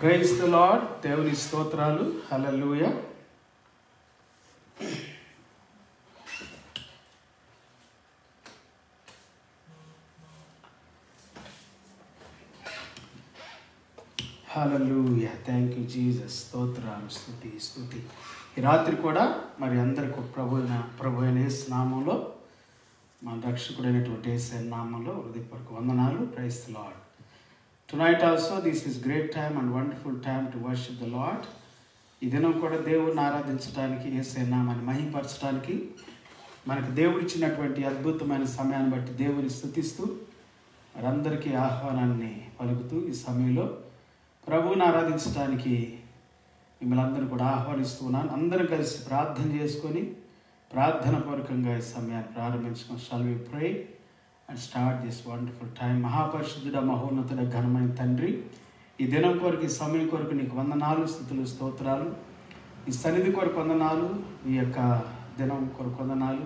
Praise the Lord. దేవుని స్తోత్రాలు. Hallelujah. Hallelujah. Thank you Jesus. స్తోత్రాలు, స్తుతి. ఈ రాత్రి కూడా మరి అందరికీ ప్రభు అయిన యేసు నామంలో, మన రక్షకుడైనటువంటి యేసు నామంలో హృదయపూర్వక వందనాలు. Praise the Lord. Tonight also, this is great time and wonderful time to worship the Lord. ఈ దినం కూడా దేవుడిని ఆరాధించడానికి, యేసయ్య నామాన్ని మహిమపరచడానికి, మనకు దేవుడు ఇచ్చినటువంటి అద్భుతమైన సమయాన్ని బట్టి దేవుని స్తుతిస్తూ వారందరికీ ఆహ్వానాన్ని పలుకుతూ ఈ సమయంలో ప్రభువుని ఆరాధించడానికి మిమ్మల్ని అందరూ కూడా ఆహ్వానిస్తూ ఉన్నాను. అందరూ కలిసి ప్రార్థన చేసుకొని ప్రార్థన పూర్వకంగా ఈ సమయాన్ని ప్రారంభించుకొని shall we pray and start this wonderful time. మహాపరిశుద్ధుడ, మహోన్నతుడ, ఘనమైన తండ్రి, ఈ దినం కొరకు, ఈ సమయం కొరకు నీకు వందనాలు, స్తుతులు, స్తోత్రాలు. ఈ సన్నిధి కొరకు వందనాలు, ఈ యొక్క దినం కొరకు వందనాలు.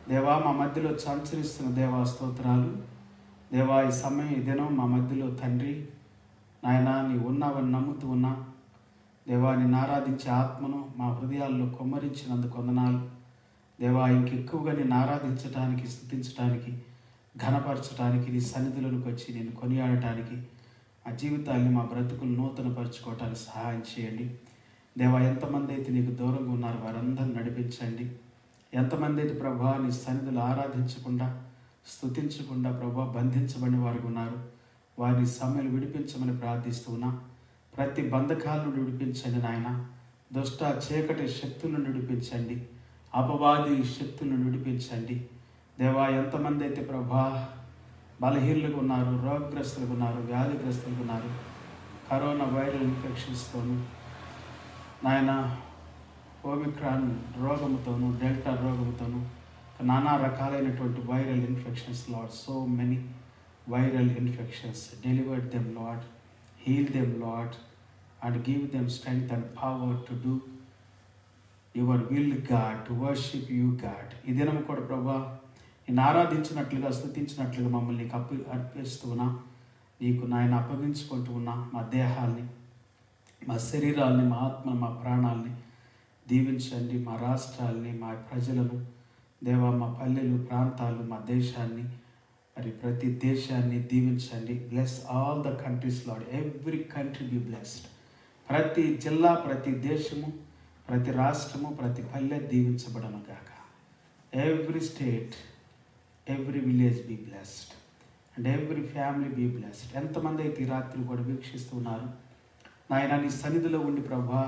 దేవా, మా మధ్యలో సంచరిస్తున్న దేవా స్తోత్రాలు. దేవా, ఈ సమయం, ఈ దినం మా మధ్యలో తండ్రి నాయన నీ ఉన్నావని నమ్ముతూ ఉన్నా. దేవా, నిన్ను ఆరాధించే ఆత్మను మా హృదయాల్లో కొమ్మరించినందుకు వందనాలు. దేవా, ఇంకెక్కువగా నిన్ను ఆరాధించడానికి, స్తుతించడానికి, ఘనపరచడానికి, నీ సన్నిధిలోనికి వచ్చి నేను కొనియాడటానికి, ఆ జీవితాన్ని, మా బ్రతుకులు నూతనపరచుకోవటానికి సహాయం చేయండి. దేవా, ఎంతమంది అయితే నీకు దూరంగా ఉన్నారు వారందరిని నడిపించండి. ఎంతమంది అయితే ప్రభా నీ సన్నిధిలో ఆరాధించకుండా, స్తుతించకుండా ప్రభా బంధించబడిన వారు ఉన్నారు, వారిని సమయాలు విడిపించమని ప్రార్థిస్తున్నా. ప్రతి బంధకాలను విడిపించండి నాయన. దుష్ట చీకటి శక్తులను విడిపించండి. అపవాది శక్తులను విడిపించండి. దేవా, ఎంతమంది అయితే ప్రభా బలహీనులుగా ఉన్నారు, రోగగ్రస్తులుగా ఉన్నారు, వ్యాధిగ్రస్తులుగా ఉన్నారు, కరోనా వైరల్ ఇన్ఫెక్షన్స్తోనూ నాయన, ఓమిక్రాన్ రోగముతోనూ, డెల్టా రోగముతోనూ, నానా రకాలైనటువంటి viral infections Lord, so many viral infections. Delivered them Lord, heal them Lord, and give them strength and power to do your will God, to worship you God. ఈ దినం కూడా ప్రభా నేను ఆరాధించినట్లుగా, స్తుతించినట్లుగా మమ్మల్ని నీకు అర్పిస్తున్నా. నీకు నాయన అప్పగించుకుంటూ ఉన్నా. మా దేహాల్ని, మా శరీరాల్ని, మా ఆత్మను, మా ప్రాణాలని దీవించండి. మా రాష్ట్రాల్ని, మా ప్రజలను, దేవా, మా పల్లెలు, ప్రాంతాలు, మా దేశాన్ని, మరి ప్రతి దేశాన్ని దీవించండి. Bless all the countries lord, every country be blessed. ప్రతి జిల్లా, ప్రతి దేశము, ప్రతి రాష్ట్రము, ప్రతి పల్లె దీవించబడను గాక. Every state, every village be blessed and every family be blessed. ఎంతమంది అయితే ఈ రాత్రి కూడా వీక్షిస్తున్నారు నాయన, నీ సన్నిధిలో ఉండి ప్రభా,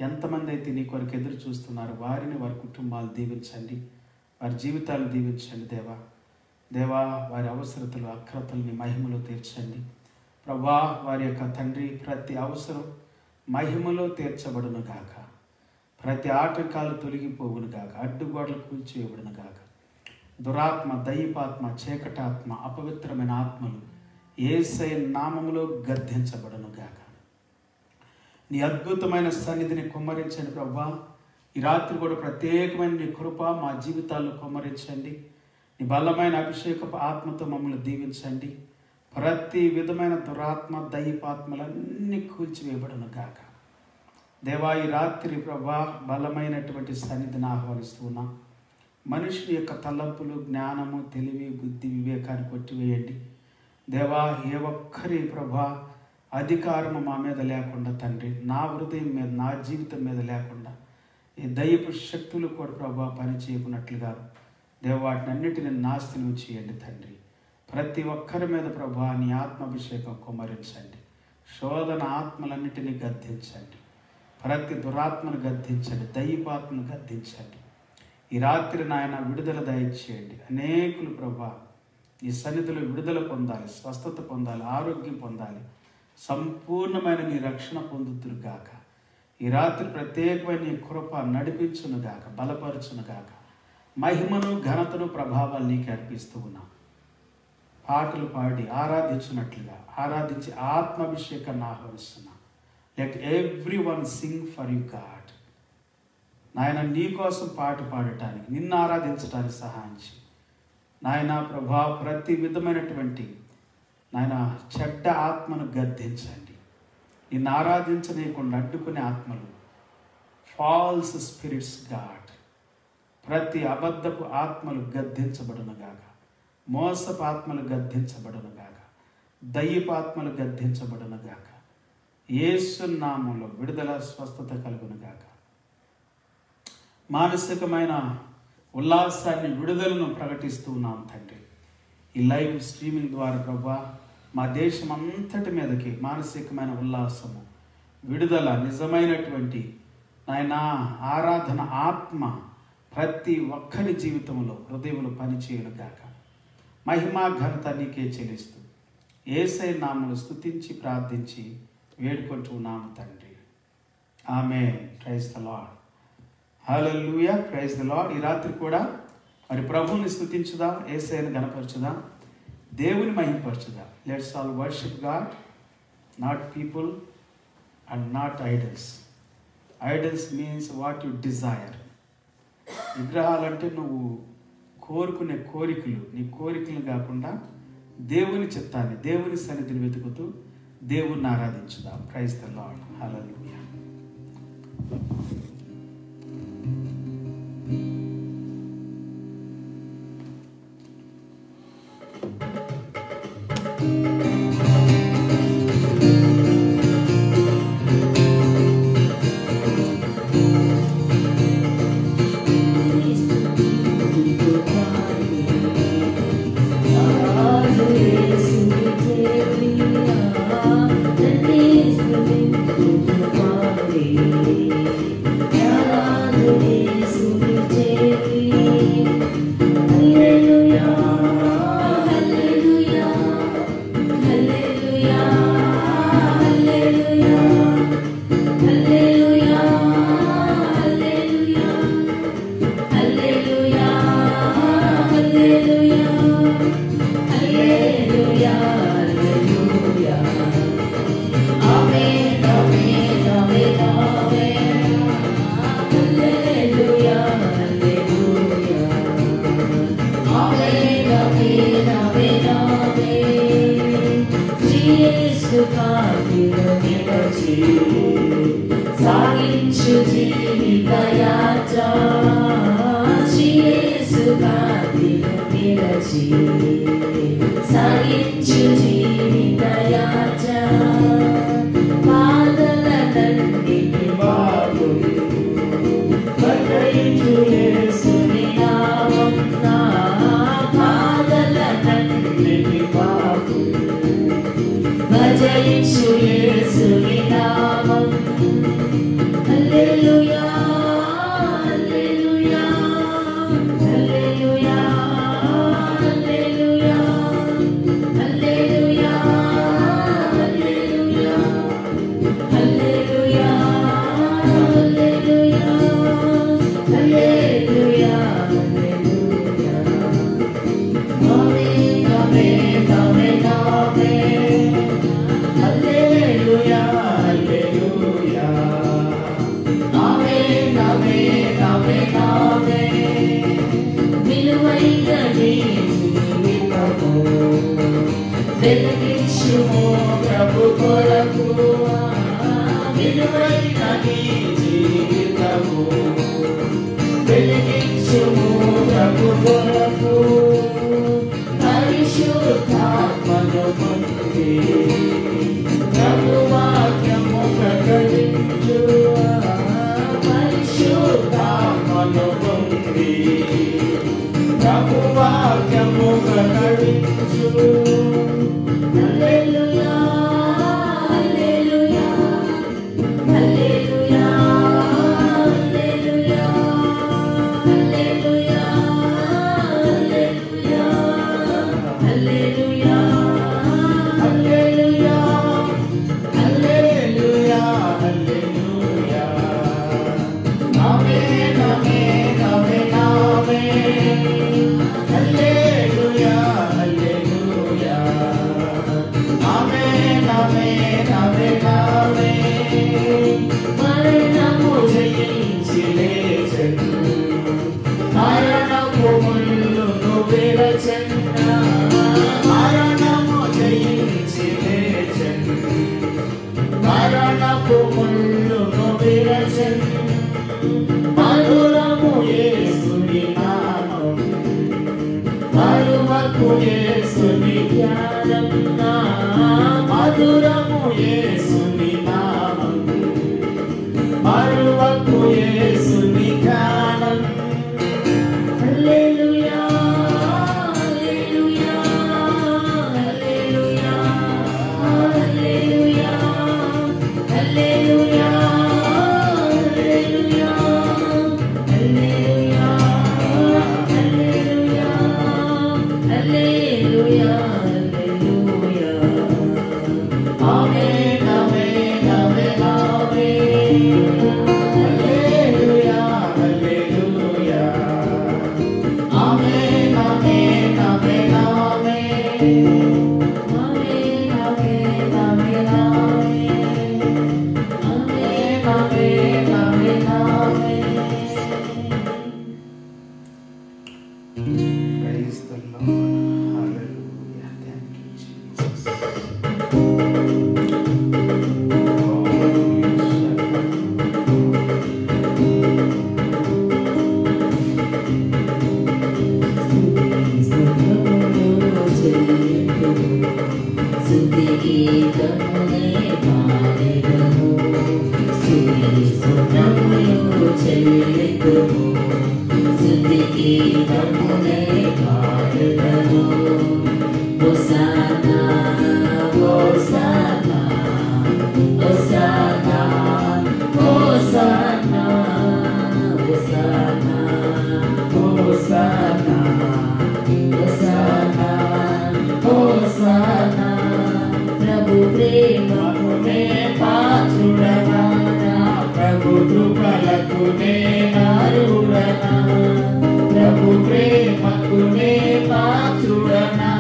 ఎంతమంది అయితే నీ కొరకు ఎదురు చూస్తున్నారు వారిని, వారి కుటుంబాలు దీవించండి, వారి జీవితాలు దీవించండి. దేవా, దేవా, వారి అవసరతలు, అక్రతల్ని మహిమలో తీర్చండి ప్రభా. వారి యొక్క తండ్రి ప్రతి అవసరం మహిమలో తీర్చబడును గాక. ప్రతి ఆటంకాలు తొలగిపోవును గాక. అడ్డుగోడలు కూల్చివేయబడును గాక. దురాత్మ, దైవాత్మ, చీకటాత్మ, అపవిత్రమైన ఆత్మలు యేసయ్య నామములో గద్దించబడును గాక. నీ అద్భుతమైన సన్నిధిని కుమ్మరించండి ప్రభా. ఈ రాత్రి కూడా ప్రత్యేకమైన నీ కృప మా జీవితాల్లో కుమ్మరించండి. నీ బలమైన అభిషేకపు ఆత్మతో మమ్మల్ని దీవించండి. ప్రతి విధమైన దురాత్మ, దైవాత్మలన్నీ కూల్చివేయబడును గాక. దేవా, ఈ రాత్రి ప్రభా బలమైనటువంటి సన్నిధిని ఆహ్వానిస్తున్నా. మనుషుని యొక్క తలంపులు, జ్ఞానము, తెలివి, బుద్ధి, వివేకాన్ని కొట్టివేయండి. దేవా, ఏ ఒక్కరి ప్రభా అధికారము మా మీద లేకుండా తండ్రి, నా హృదయం మీద, నా జీవితం మీద లేకుండా ఈ దైవపు శక్తులు కూడా ప్రభా పని చేయకున్నట్లుగా దేవ వాటిని అన్నిటిని నాశనం చేయండి తండ్రి. ప్రతి ఒక్కరి మీద ప్రభా నీ ఆత్మాభిషేకం కుమ్మరించండి. శోధన ఆత్మలన్నిటినీ గద్దించండి. ప్రతి దురాత్మను గద్దించండి, దైవాత్మను గద్దించండి. ఈ రాత్రి నాయన విడుదల దయచేయండి. అనేకులు ప్రభా ఈ సన్నిధిలో విడుదల పొందాలి, స్వస్థత పొందాలి, ఆరోగ్యం పొందాలి, సంపూర్ణమైన నీ రక్షణ పొందుతురు గాక. ఈ రాత్రి ప్రత్యేకమైన నీ కృప నడిపించును గాక, బలపరచును గాక. మహిమను, ఘనతను, ప్రభావాలు నీకు అర్పిస్తూ ఉన్నా. పాటలు పాడి ఆరాధించినట్లుగా ఆరాధించి ఆత్మాభిషేకాన్ని ఆహ్వానిస్తున్నా. Let every one sing for you God. నాయన, నీ కోసం పాట పాడటానికి, నిన్ను ఆరాధించడానికి సహాయం చేయి నాయన. ప్రభా ప్రతి విధమైనటువంటి నాయన చెడ్డ ఆత్మను గద్దించండి. నిన్ను ఆరాధించనీయకుండా అడ్డుకునే ఆత్మలు, ఫాల్స్ స్పిరిట్స్ గాడ్, ప్రతి అబద్ధపు ఆత్మలు గద్దించబడునుగాక, మోసపు ఆత్మలు గద్దించబడునుగాక, దయ్యపు ఆత్మలు గద్దించబడునుగాక. యేసు నామములో విడుదల, స్వస్థత కలుగునుగాక. మానసికమైన ఉల్లాసాన్ని, విడుదలను ప్రకటిస్తూ ఉన్నాం తండ్రి. ఈ లైవ్ స్ట్రీమింగ్ ద్వారా ప్రభువా మా దేశం అంతటి మీదకి మానసికమైన ఉల్లాసము, విడుదల, నిజమైనటువంటి నాయన ఆరాధన ఆత్మ ప్రతి ఒక్కరి జీవితంలో, హృదయంలో పనిచేయునుగాక. మహిమా ఘనత నీకే చెల్లిస్తూ యేసయ్య నామములో స్తుతించి ప్రార్థించి వేడుకుంటున్నాము తండ్రి. ఆమేన్. Praise the Lord. హల్లెలూయా. Praise the Lord. ఈ రాత్రి కూడా మరి ప్రభువుని స్తుతించుదాం, యేసయ్యను గణపరచుదాం, దేవుని మహిమపరచుదాం. Let's all worship God, not people and not idols. Idols means what you desire. విగ్రహాలంటే నువ్వు కోరుకునే కోరికలు, నీ కోరికలు కాకుండా దేవుని చిత్తాన్ని, దేవుని సన్నిధిని వెతుకుతూ దేవుణ్ణి ఆరాధించుదాం. Praise the Lord. హల్లెలూయా. సాగించు జీవిత యాత్ర, యేసు కాంతిలో నిలచి. సాగించు జీవిత యాత్ర, బాధలన్నిటిని బాగు భద్రయించు యేసుని నామం. నా బాధలన్నిటిని బాగు భజయించు యేసుని నామం. హల్లెలూయా, హల్లెలూయా, హల్లెలూయా, హల్లెలూయా, హల్లెలూయా, హల్లెలూయా, హల్లెలూయా, హల్లెలూయా, హల్లెలూయా, హల్లెలూయా. ఆమేన్, ఆమేన్, ఆమేన్, ఆమేన్. హల్లెలూయా, హల్లెలూయా. ఆమేన్, ఆమేన్, ఆమేన్, ఆమేన్. విలువైన నీ జీవితము వెలిగించుము ప్రభు కొరకు. విలువైన నీ జీవితము వెలిగించుము ప్రభు కొరకు. పరిశుద్ధాత్మను పొంది ప్రభు వాక్యము ప్రకటించు. పరిశుద్ధాత్మను పొంది ప్రభు వాక్యము ప్రకటించు. హల్లెలూయా, హల్లెలూయా, హల్లెలూయా, హల్లెలూయా, హల్లెలూయా, హల్లెలూయా, హల్లెలూయా, హల్లెలూయా, హల్లెలూయా. ఆమేన్, ఆమేన్, ఆమేన్, ఆమేన్. హల్లెలూయా, హల్లెలూయా. ఆమేన్, ఆమేన్, ఆమేన్, ఆమేన్. మరణము జయించి లేచెను, మరణపు ముళ్ళును విరచెను. మరణము జయించి లేచెను, మరణ మరువకు ముళ్ళును విరచెను మధురము యేసుని నామం మరువకు యేసుని ధ్యానం మధురము యేసుని నామం మరువకు యేసుని ధ్యానం హల్లెలూయా హల్లెలూయా హల్లెలూయా హల్లెలూయా హల్లెలూయా హల్లెలూయా హల్లెలూయా హల్లెలూయా హల్లెలూయా హల్లెలూయా ఆమేన్ ఆమేన్ ఆమేన్ ఆమేన్ ఆమేన్ ఆమేన్ ఆమేన్ ఆమేన్ ఆమేన్ ఆమేన్ ఆమేన్ ఆమేన్ ఆమేన్. Praise the Lord. Hallelujah. Thank you, Jesus. ప్రభు ప్రేమకు నే పాత్రుడనా ప్రభు కృపలకు నే నారుడనా ప్రభు ప్రేమకు నే పాత్రుడనా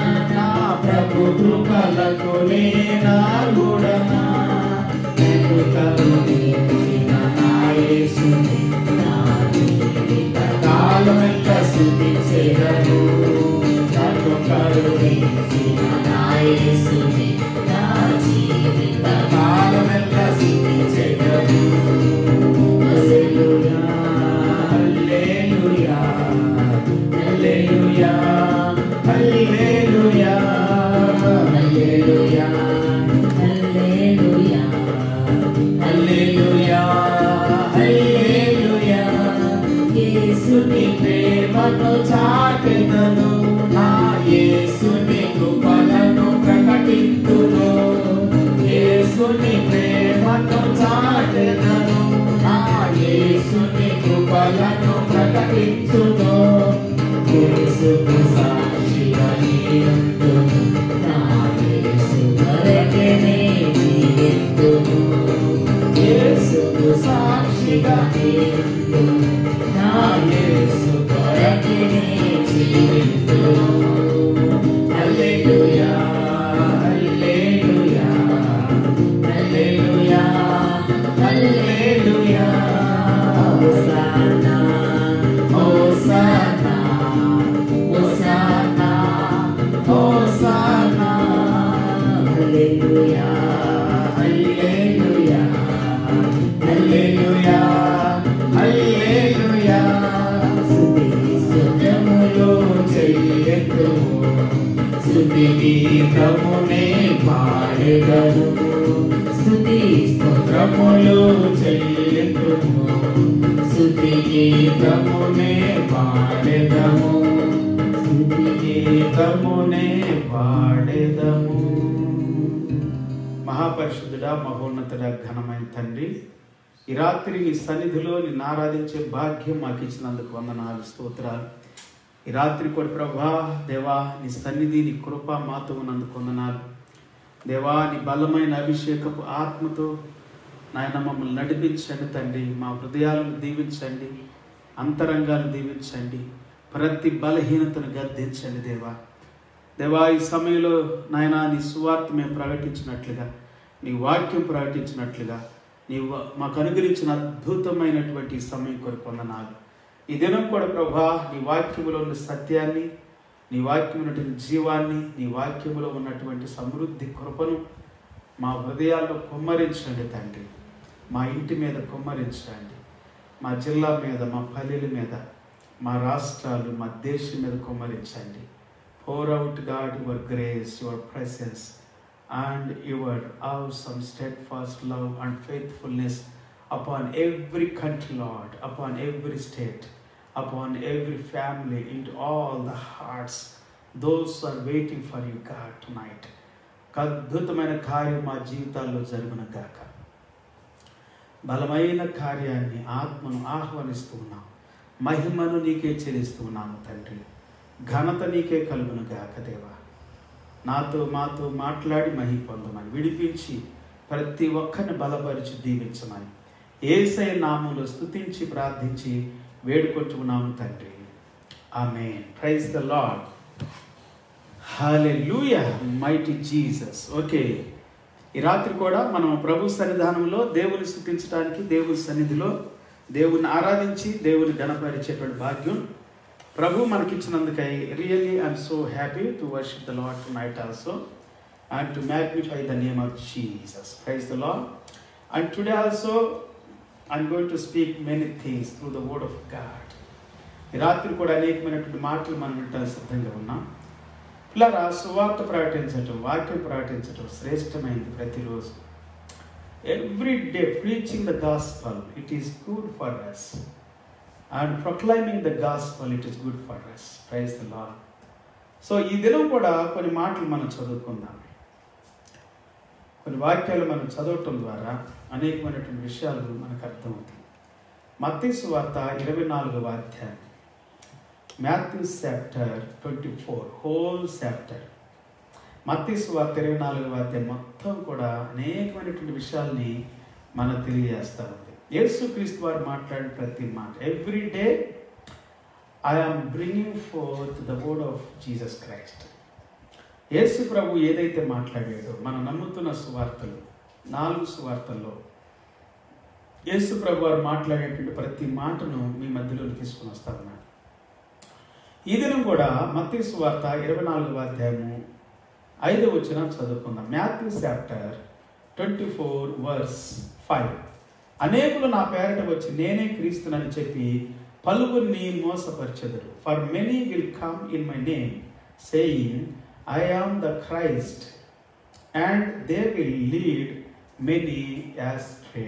ప్రభు కృపలకు నే నారుడనా నన్ను కరుణించిన నా యేసుని నా జీవిత కాలమంత స్తుతించెదను నన్ను కరుణించిన నా యేసుని నా జీవిత కాలమంత స్తుతించెదను హల్లెలూయా హల్లెలూయా హల్లెలూయా హల్లెలూయా హల్లెలూయా హల్లెలూయా హల్లెలూయా హల్లెలూయా యేసుని ప్రేమను చాటెదను నా యేసుని కృపలను ప్రకటింతును యేసుని ప్రేమను చాటెదను నా యేసుని కృపలను ప్రకటించును యేసుకు సాక్షిగా నిలుందును నా యేసు కొరకే నే జీవింతును యేసుకు సాక్షిగా నిలుందును నా యేసు కొరకే నే జీవింతును హల్లెలూయా హల్లెలూయా హల్లెలూయా హల్లెలూయా హోసానా హోసానా హోసానా హోసానా హల్లెలూయా హల్లెలూయా హల్లెలూయా హల్లెలూయా స్తుతిములు చెయ్యెత్తుము స్తుతి గీతమునే పాడెదను స్తుతి స్తోత్రములు చెయ్యెత్తుము స్తుతి గీతమునే పాడెదము స్తుతి గీతమునే పాడెదము. మహాపరిశుద్ధుడా మహోన్నతుడా ఘనమైన తండ్రి, ఈ రాత్రి నీ సన్నిధిలో నిన్ను ఆరాధించే భాగ్యం మాకు ఇచ్చినందుకు వందనాలు స్తోత్రాలు. ఈ రాత్రి కూడా ప్రభా దేవా నీ సన్నిధి నీ కృప మాతో ఉన్నందుకు వందనాలు దేవా. నీ బలమైన అభిషేకపు ఆత్మతో నాయన మమ్మల్ని నడిపించండి తండ్రి. మా హృదయాలను దీవించండి, అంతరంగాలు దీవించండి, ప్రతి బలహీనతను గద్దించండి దేవా. దేవా ఈ సమయంలో నాయన నీ సువార్త మేము ప్రకటించినట్లుగా, నీ వాక్యం ప్రకటించినట్లుగా నీవు మాకు అనుగ్రహించిన అద్భుతమైనటువంటి ఈ సమయం కొరకు వందనాలు. ఈ దినం కూడా ప్రభా నీ వాక్యములో ఉన్న సత్యాన్ని, నీ వాక్యంలో ఉన్నటువంటి జీవాన్ని, నీ వాక్యములో ఉన్నటువంటి సమృద్ధి కృపను మా హృదయాల్లో కుమ్మరించండి తండ్రి. మా ఇంటి మీద కుమ్మరించండి. మా జిల్లా మీద, మా పల్లెల మీద, మా రాష్ట్రాలు, మా దేశం మీద కుమ్మరించండి. Pour out, God, your grace, your presence, and your awesome, steadfast love and faithfulness upon every country, Lord, upon every state, upon every family, into all the hearts, those who are waiting for you, God, tonight. అద్భుతమైన కార్యం మా జీవితాల్లో జరుగును గాక. బలమైన కార్యాన్ని, ఆత్మను ఆహ్వానిస్తూ ఉన్నాం. మహిమను నీకే చెల్లిస్తూ ఉన్నాము తండ్రి. ఘనత నీకే కలుగును గాక దేవా. మాతో మాట్లాడి మహిమ పొందమని, విడిపించి ప్రతి ఒక్కరిని బలపరిచి దీవించమని యేసయ్య నామములో స్తుతించి ప్రార్థించి వేడుకొంటున్నాము తండ్రి. ఆమేన్. Praise the Lord. హల్లెలూయా. Mighty Jesus. ఓకే, ఈ రాత్రి కూడా మనం ప్రభు సన్నిధానంలో దేవుని స్తుతించడానికి, దేవుని సన్నిధిలో దేవుని ఆరాధించి దేవుని ఘనపరిచేటువంటి భాగ్యం ప్రభు మనకిచ్చినందుకై really I'm so happy to worship the Lord tonight also and to magnify the name of Jesus. Praise the Lord. And today also I'm going to speak many things through the word of God. ఈ రాత్రి కూడా అనేకమైనటువంటి మాటలు మనం వినడానికి సిద్ధంగా ఉన్నాం. పిల్లరా, సువార్త ప్రకటించటం, వాక్యం ప్రకటించటం శ్రేష్టమైనది. ప్రతిరోజు every day preaching the gospel, it is good for us. And proclaiming the gospel, it is good for us. Praise the Lord. So ఈ దినం కూడా కొన్ని మాటలు మనం చదువుకుందాం. కొన్ని వాక్యాలు మనం చదవటం ద్వారా అనేకమైనటువంటి విషయాలు మనకు అర్థమవుతాయి. మత్తయి సువార్త 24వ అధ్యాయం, మాథ్యూస్ చాప్టర్ 24, హోల్ చాప్టర్. మత్తయి సువార్త 24వ అధ్యాయం మొత్తం కూడా అనేకమైనటువంటి విషయాల్ని మనం తెలియజేస్తూ ఉంది. యేసుక్రీస్తు వారు మాట్లాడిన ప్రతి మాట, every day I'm bringing forth the word of Jesus Christ. యేసు ప్రభు ఏదైతే మాట్లాడాడో, మనం నమ్ముతున్న సువార్తలు, 4 సువార్తల్లో యేసు ప్రభు వారు మాట్లాడేటువంటి ప్రతి మాటను మీ మధ్యలోకి తీసుకుని వస్తా ఉన్నాను. ఈ దినం కూడా మత్తయి సువార్త 24వ అధ్యాయము 5వ వచనం చదువుకుందాం. Matthews chapter 24 verse 5. అనేకులు నా పేరట వచ్చి నేనే క్రీస్తునని చెప్పి పలువురిని మోసపరిచెదరు. For many will come in my name saying I am the Christ and they will lead many astray.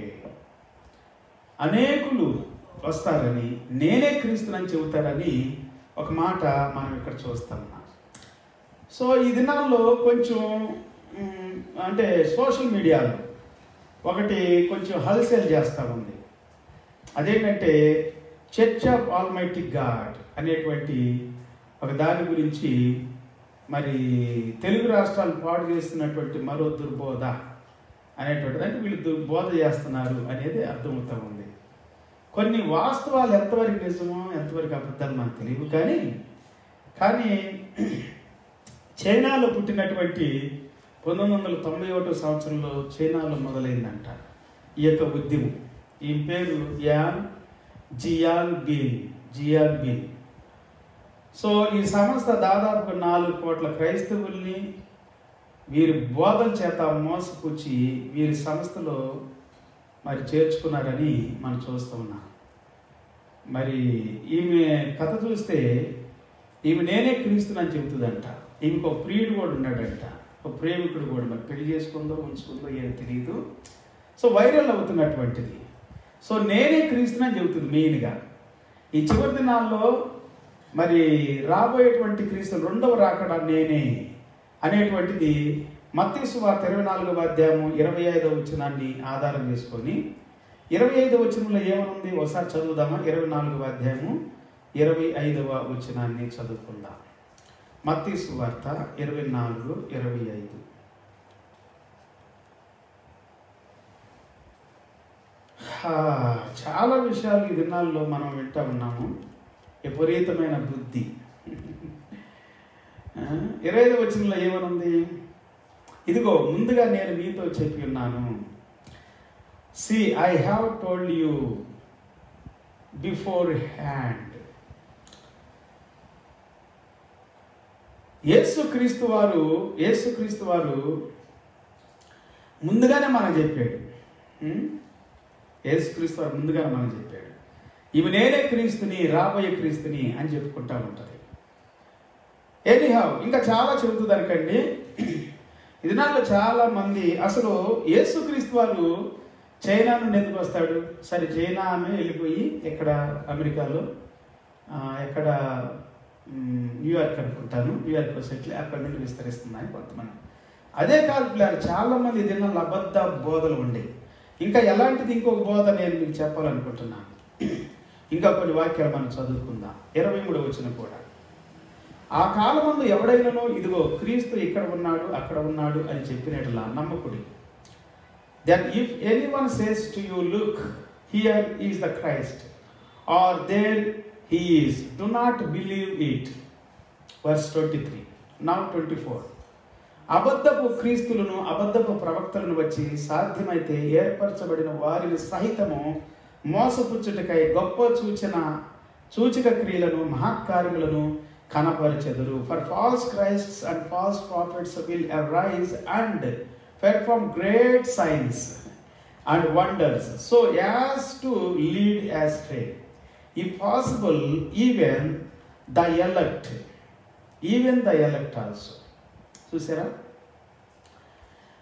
అనేకులు వస్తారని, నేనే క్రీస్తునని చెబుతారని ఒక మాట మనం ఇక్కడ చూస్తాం. సో ఈ దినాల్లో కొంచెం అంటే సోషల్ మీడియాలో ఒకటి కొంచెం హల్చల్ చేస్తూ ఉంది. అదేంటంటే చర్చ్ ఆఫ్ ఆల్మైటీ గాడ్ అనేటువంటి ఒక దాని గురించి మరి తెలుగు రాష్ట్రాలు పాడు చేస్తున్నటువంటి మరో దుర్బోధ అనేటువంటిది, అంటే వీళ్ళు బోధ చేస్తున్నారు అనేది అర్థమవుతూ ఉంది. కొన్ని వాస్తవాలు ఎంతవరకు నిజమో ఎంతవరకు అబద్ధాలు మనకు తెలియవు. కానీ చైనాలో పుట్టినటువంటి 1991వ సంవత్సరంలో చైనాలో మొదలైందంట ఈ యొక్క ఉద్యమం. ఈ పేరు జియాన్బిన్. సో ఈ సంస్థ దాదాపుగా 4 కోట్ల క్రైస్తవుల్ని వీరి బోధల చేత మోసపుచ్చి వీరి సంస్థలో మరి చేర్చుకున్నారని మనం చూస్తూ ఉన్నాం. మరి ఈమె కథ చూస్తే ఈమె నేనే క్రీస్తునని చెబుతుందంట. ఈమెకు ఒక ప్రియుడు కూడా ఉన్నాడంట, ఒక ప్రేమికుడు కూడా. మరి పెళ్లి చేసుకుందో ఉంచుకుందో ఏదో తెలియదు. So viral అవుతున్నటువంటిది. సో నేనే క్రీస్తునని చెబుతుంది మెయిన్గా. ఈ చివరి దినాల్లో మరి రాబోయేటువంటి క్రీస్తు రెండవ రాకడ నేనే అనేటువంటిది మత్తయి సువార్త 24వ అధ్యాయము 25వ వచనాన్ని ఆధారం చేసుకొని 25వ వచనంలో ఏమనుంది ఒకసారి చదువుదామా? 24వ అధ్యాయము 25వ వచనాన్ని చదువుకుందాం. మత్తయి సువార్త 24:25. చాలా విషయాలు ఈ దినాల్లో మనం వింటూ ఉన్నాము. విపరీతమైన బుద్ధి. 25వ వచనంలో ఏమనుంది? ఇదిగో ముందుగా నేను మీతో చెప్పి ఉన్నాను. See, I have told you beforehand. యేసుక్రీస్తు వారు ముందుగానే మనకు చెప్పాడు. యేసుక్రీస్తు వారు ముందుగానే మనం చెప్పాడు. ఈమె నేనే క్రీస్తుని, రాబోయే క్రీస్తుని అని చెప్పుకుంటా ఉంటుంది. ఎనీహౌ ఇంకా చాలా చెబుతుందనకండి. ఈ దినాల్లో చాలా మంది అసలు యేసుక్రీస్తు వారు చైనా నుండి ఎందుకు వస్తాడు? సరే, చైనా ఆమె వెళ్ళిపోయి ఎక్కడ అమెరికాలో ఎక్కడ న్యూయార్క్ అనుకుంటాను, న్యూయార్క్ సెటిల్ అక్కడ నుండి విస్తరిస్తున్నాయి కొంతమంది. అదే కాదు పిల్లలు, చాలామంది దినాల్లో అబద్ధ బోధలు ఉండేవి. ఇంకా ఎలాంటిది ఇంకొక బోధ నేను మీకు చెప్పాలనుకుంటున్నాను. ఇంకా కొన్ని వాక్యాలు మనం చదువుకుందాం. 23వ వచనం కూడా, ఆ కాలమందు ఎవడైనానో ఇదిగో క్రీస్తు ఇక్కడ ఉన్నాడు అక్కడ ఉన్నాడు అని చెప్పినట్లా నమ్మకుడి. Then if anyone says to you look here is the Christ or there he is, do not believe it. Verse 23. Now 24. అబద్ధపు క్రీస్తులను అబద్ధపు ప్రవక్తలను వచ్చి సాధ్యమైతే ఏర్పరచబడిన వారిని సహితము మోసపుచ్చుటకై గొప్ప సూచక క్రియలను మహత్కార్యములను కనపరచెదరు. For false Christs and false prophets will arise and perform great signs and wonders so as to lead astray if possible even the elect also. చూసారా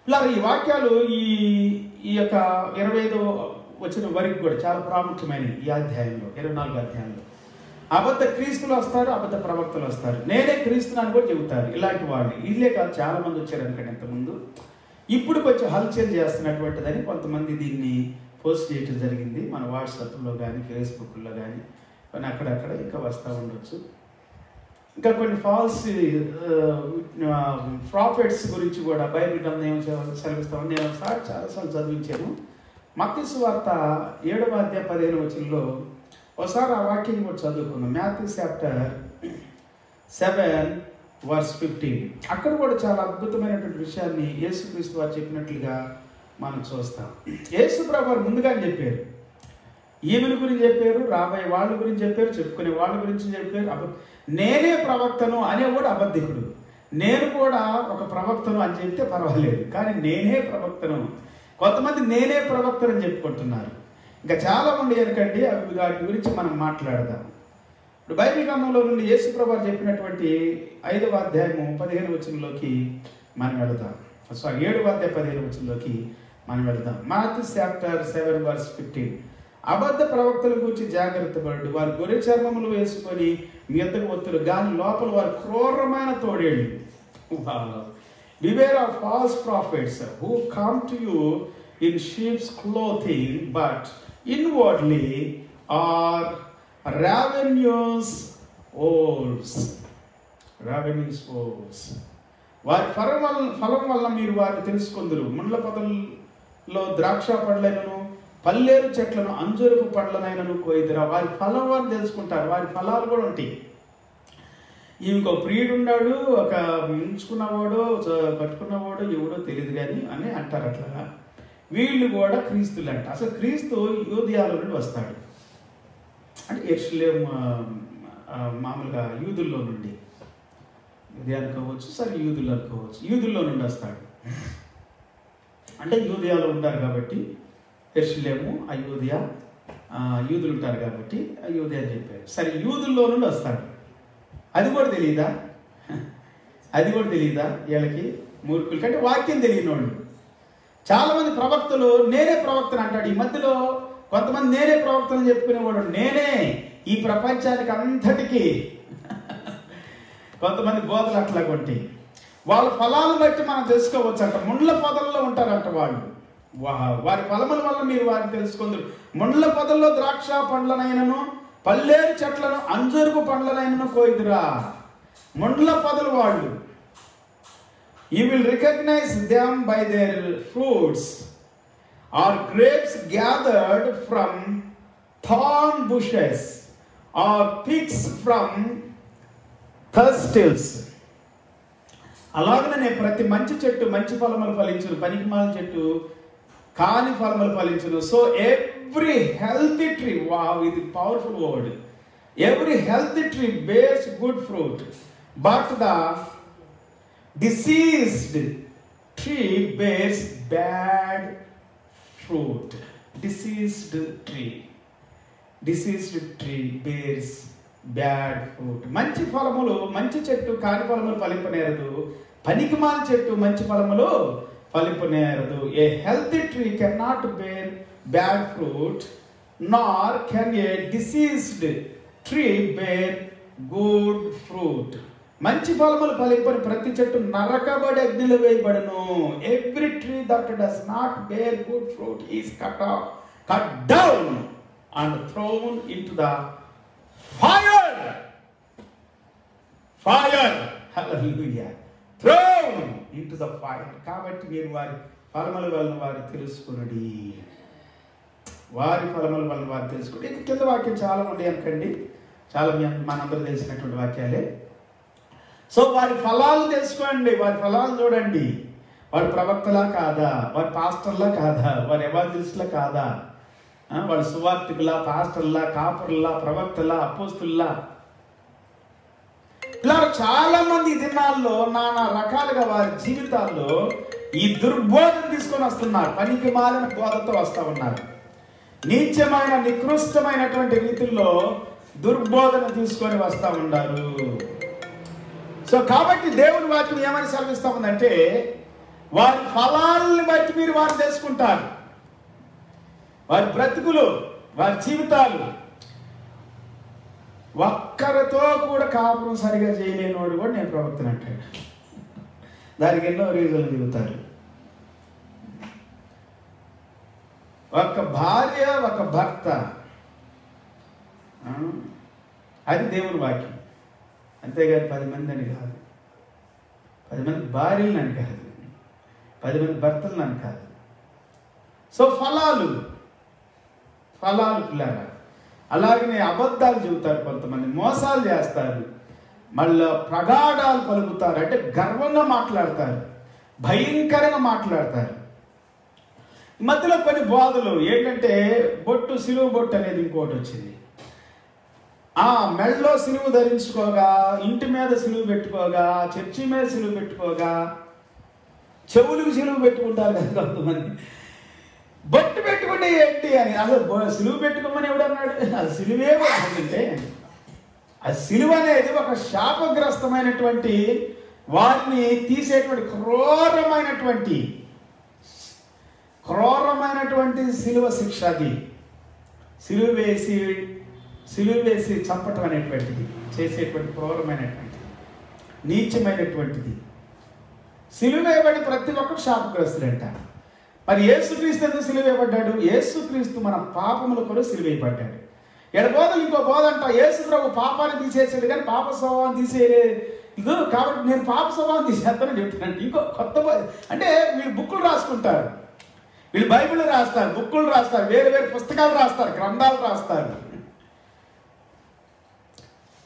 ఇలా ఈ వాక్యాలు ఈ యొక్క 25వ వచనం వరకు కూడా చాలా ప్రాముఖ్యమైనవి. ఈ అధ్యాయంలో 24వ అధ్యాయంలో అబద్ధ క్రీస్తులు వస్తారు, అబద్ధ ప్రవక్తలు వస్తారు, నేనే క్రీస్తుని కూడా చెబుతారు. ఇలాంటి వాళ్ళు ఇల్లే కాదు, చాలా మంది వచ్చారు అనుకోండి ఇంతకుముందు. ఇప్పుడు కొంచెం హల్చల్ చేస్తున్నటువంటిదని కొంతమంది దీన్ని పోస్ట్ చేయడం జరిగింది. మన వాట్సాప్లో కానీ ఫేస్బుక్లో కానీ కొన్ని అక్కడక్కడ ఇంకా వస్తూ ఉండొచ్చు. ఇంకా కొన్ని ఫాల్స్ ప్రాఫిట్స్ గురించి కూడా బైబిల్ గ్రంథం ఏం సెలవిస్తామని నేను ఒకసారి చాలాసార్లు చదివించాను. మత్తయి సువార్త 7వ అధ్యాయం 15వ వచనంలో ఒకసారి ఆ వాక్యం కూడా చదువుకున్నాం. Matthew chapter 7:15. అక్కడ కూడా చాలా అద్భుతమైనటువంటి విషయాన్ని యేసుక్రీస్తు వారు చెప్పినట్లుగా మనం చూస్తాం. యేసు ప్రభువు ముందుగానే చెప్పారు, ఈమెను గురించి చెప్పారు, రాబోయే వాళ్ళ గురించి చెప్పారు, చెప్పుకునే వాళ్ళ గురించి చెప్పారు. నేనే ప్రవక్తను అనేవాడు అబద్ధికుడు. నేను కూడా ఒక ప్రవక్తను అని చెప్తే పర్వాలేదు, కానీ నేనే ప్రవక్తను. కొంతమంది నేనే ప్రవక్తను అని చెప్పుకుంటున్నారు. ఇంకా చాలా మంది ఎందుకండి వాటి గురించి మనం మాట్లాడదాం. ఇప్పుడు బైబిల్ గ్రంథంలో నుండి యేసు ప్రభువు చెప్పినటువంటి 5వ అధ్యాయము 15వ వచనంలోకి మనం వెళదాం. 7వ అధ్యాయం 15వ వచనంలోకి మనం వెళదాం. Matthew chapter 7:15. అబద్ధ ప్రవక్తల గురించి జాగ్రత్త పడు, వారు గొర్రె చర్మములు వేసుకొని మీ యొద్దకు వత్తురు, కానీ లోపల వారు క్రూరమైన తోడేళ్ళు. Beware of false prophets who come to you in sheep's clothing, but inwardly are ravenous wolves. వారి ఫలం వల్ల మీరు వారిని తెలుసుకొందురు. ముండ్ల పొదల్లో ద్రాక్ష పండ్లైనను పల్లేరు చెట్లను అంజూరపు పండ్లనైనను కోయిదురా. వారి ఫలం వారు తెలుసుకుంటారు. వారి ఫలాలు కూడా ఉంటాయి. ఇంకో ప్రియుడు ఉన్నాడు, ఒక ఉంచుకున్నవాడు పట్టుకున్నవాడు ఎవడో తెలియదు కానీ అని అంటారు. అట్లా వీళ్ళు కూడా క్రీస్తులు అంట. అసలు క్రీస్తు యూదయాల నుండి వస్తాడు అంటే యెరూషలేము మామూలుగా యూదుల్లో నుండి, ఇది అనుకోవచ్చు, సరే యూదులు అనుకోవచ్చు, యూదుల్లో నుండి వస్తాడు. అంటే యూదయాలో ఉంటారు కాబట్టి యెరూషలేము, అయోధ్య, యూదులు ఉంటారు కాబట్టి అయోధ్య అని చెప్పారు. సరే, యూదుల్లో నుండి వస్తాడు. అది కూడా తెలియదా? వీళ్ళకి మూర్ఖులు కంటే వాక్యం తెలియని వాళ్ళు. చాలామంది ప్రవక్తలు నేనే ప్రవక్తను అంటాడు. ఈ మధ్యలో కొంతమంది నేనే ప్రవక్తను చెప్పుకునేవాడు. నేనే ఈ ప్రపంచానికి అంతటికీ. కొంతమంది బోధలు అట్లా కొట్టి వాళ్ళ ఫలాలను బట్టి మనం తెలుసుకోవచ్చు అంట. ముండ్ల పొదల్లో ఉంటారంట వాళ్ళు. వారి ఫలముల వల్ల మీరు వారిని తెలుసుకుందరు. ముండ్ల పొదల్లో ద్రాక్ష పండ్లనైనను పల్లేరు చెట్లను అంజూరపు పండ్లనైనను కోయిదురా. ముండ్ల పొదలు వాళ్ళు. You will recognize them by their fruits. Are grapes gathered from thorn bushes, or figs from thistles? అలాగనే ప్రతి మంచి చెట్టు మంచి ఫలములు ఫలించును, పనికిమాలిన చెట్టు కాని ఫలములు ఫలించును. So every healthy tree, wow, ఇది powerful word, every healthy tree bears good fruit, but the diseased tree bears bad fruit. Diseased tree bears bad fruit. మంచి ఫలములు, మంచి చెట్టు కాని ఫలములు ఫలింపనేరదు, పనికిమాల చెట్టు మంచి ఫలములు ఫలింపనేరదు. A healthy tree can not bear bad fruit, nor can a diseased tree bear good fruit. మంచి ఫలములు ఫలింపని ప్రతి చెట్టు నరకబడి అగ్నిలో వేయబడును. Every tree that does not bear good fruit is cut down and thrown into the fire. Hallelujah. Thrown into the fire. కాబట్టి మీరు వారి ఫలముల వలన వారు తెలుసుకున్నది. వారి ఫలముల వలన వారు తెలుసుకుని. కింద వాక్యం చాలా ఉండే అనుకండి, చాలా మనందరూ తెలిసినటువంటి వాక్యాలే. సో వారి ఫలాలు తెలుసుకోండి, వారి ఫలాలు చూడండి. వాడు ప్రవక్తలా కాదా, వారి పాస్టర్లా కాదా, వారి ఎవాంజలిస్టులా కాదా, వాడు సువార్తికులా, పాస్టర్లా, కాపర్లా, ప్రవక్తలా, అపోస్తుల్లా. ఇలా చాలా మంది ఈ దినాల్లో నానా రకాలుగా వారి జీవితాల్లో ఈ దుర్బోధన తీసుకొని వస్తున్నారు. పనికి మాలిన బోధతో వస్తూ ఉన్నారు. నీచమైన నికృష్టమైనటువంటి రీతిలో దుర్బోధన తీసుకొని వస్తూ ఉన్నారు. సో కాబట్టి దేవుని వాక్యం ఏమని సెలవిస్తా ఉందంటే, వారి ఫలాలను బట్టి మీరు వారు తెలుసుకుంటారు. వారి బ్రతుకులు, వారి జీవితాలు. ఒక్కరితో కూడా కాపురం సరిగా చేయలేని వాడు కూడా నేను ప్రవక్తను అంటాడు. దానికి ఎన్నో రీజన్లు చెబుతారు. ఒక భార్య, ఒక భర్త, అది దేవుని వాక్యం. అంతేగాని 10 మంది అని కాదు, 10 మంది భార్యలను అని కాదు, 10 మంది భర్తలను అని కాదు. సో ఫలాలు పిల్లరా. అలాగనే అబద్ధాలు చెబుతారు, కొంతమంది మోసాలు చేస్తారు, మళ్ళీ ప్రగాఢాలు పలుకుతారు, అంటే గర్వంగా మాట్లాడతారు, భయంకరంగా మాట్లాడతారు. ఈ మధ్యలో కొన్ని బోధలు ఏంటంటే, బొట్టు, సిలువ బొట్టు అనేది ఇంకోటి వచ్చింది. మెళ్ళలో సిలువ ధరించుకోగా, ఇంటి మీద సిలువ పెట్టుకోగా, చర్చి మీద సిలువ పెట్టుకోగా, చెవులకు సిలువ పెట్టుకుంటారు కదా కొంతమంది. బొట్టు పెట్టుకుంటే ఏంటి అని, అసలు సిలువ పెట్టుకోమని ఎవడన్నాడు? అది సిలువే అంటే ఆ సిలువ అనేది ఒక శాపగ్రస్తమైనటువంటి, వారిని తీసేటువంటి క్రూరమైనటువంటి సిలువ శిక్ష. అది సిలువ వేసి చంపటం అనేటువంటిది చేసేటువంటి క్రూరమైనటువంటిది, నీచమైనటువంటిది. సిలువ వేయబడి ప్రతి ఒక్కరు శాపగ్రస్తులంట. మరి యేసుక్రీస్తు ఎందుకు సిలువ వేయబడ్డాడు? యేసుక్రీస్తు మన పాపముల కొరకు సిలువ వేయబడ్డాడు. బోధలు ఇంకో బోధ అంట, యేసు ప్రభు పాపాన్ని తీసేసాడు కానీ పాప స్వభావం తీసేయలేదు, కాబట్టి నేను పాప స్వభావం తీసేస్తానని చెప్తున్నాను. ఇంకో కొత్త అంటే వీళ్ళు బుక్కులు రాసుకుంటారు, వీళ్ళు బైబిల్ రాస్తారు, బుక్కులు రాస్తారు, వేరు వేరు పుస్తకాలు రాస్తారు, గ్రంథాలు రాస్తారు.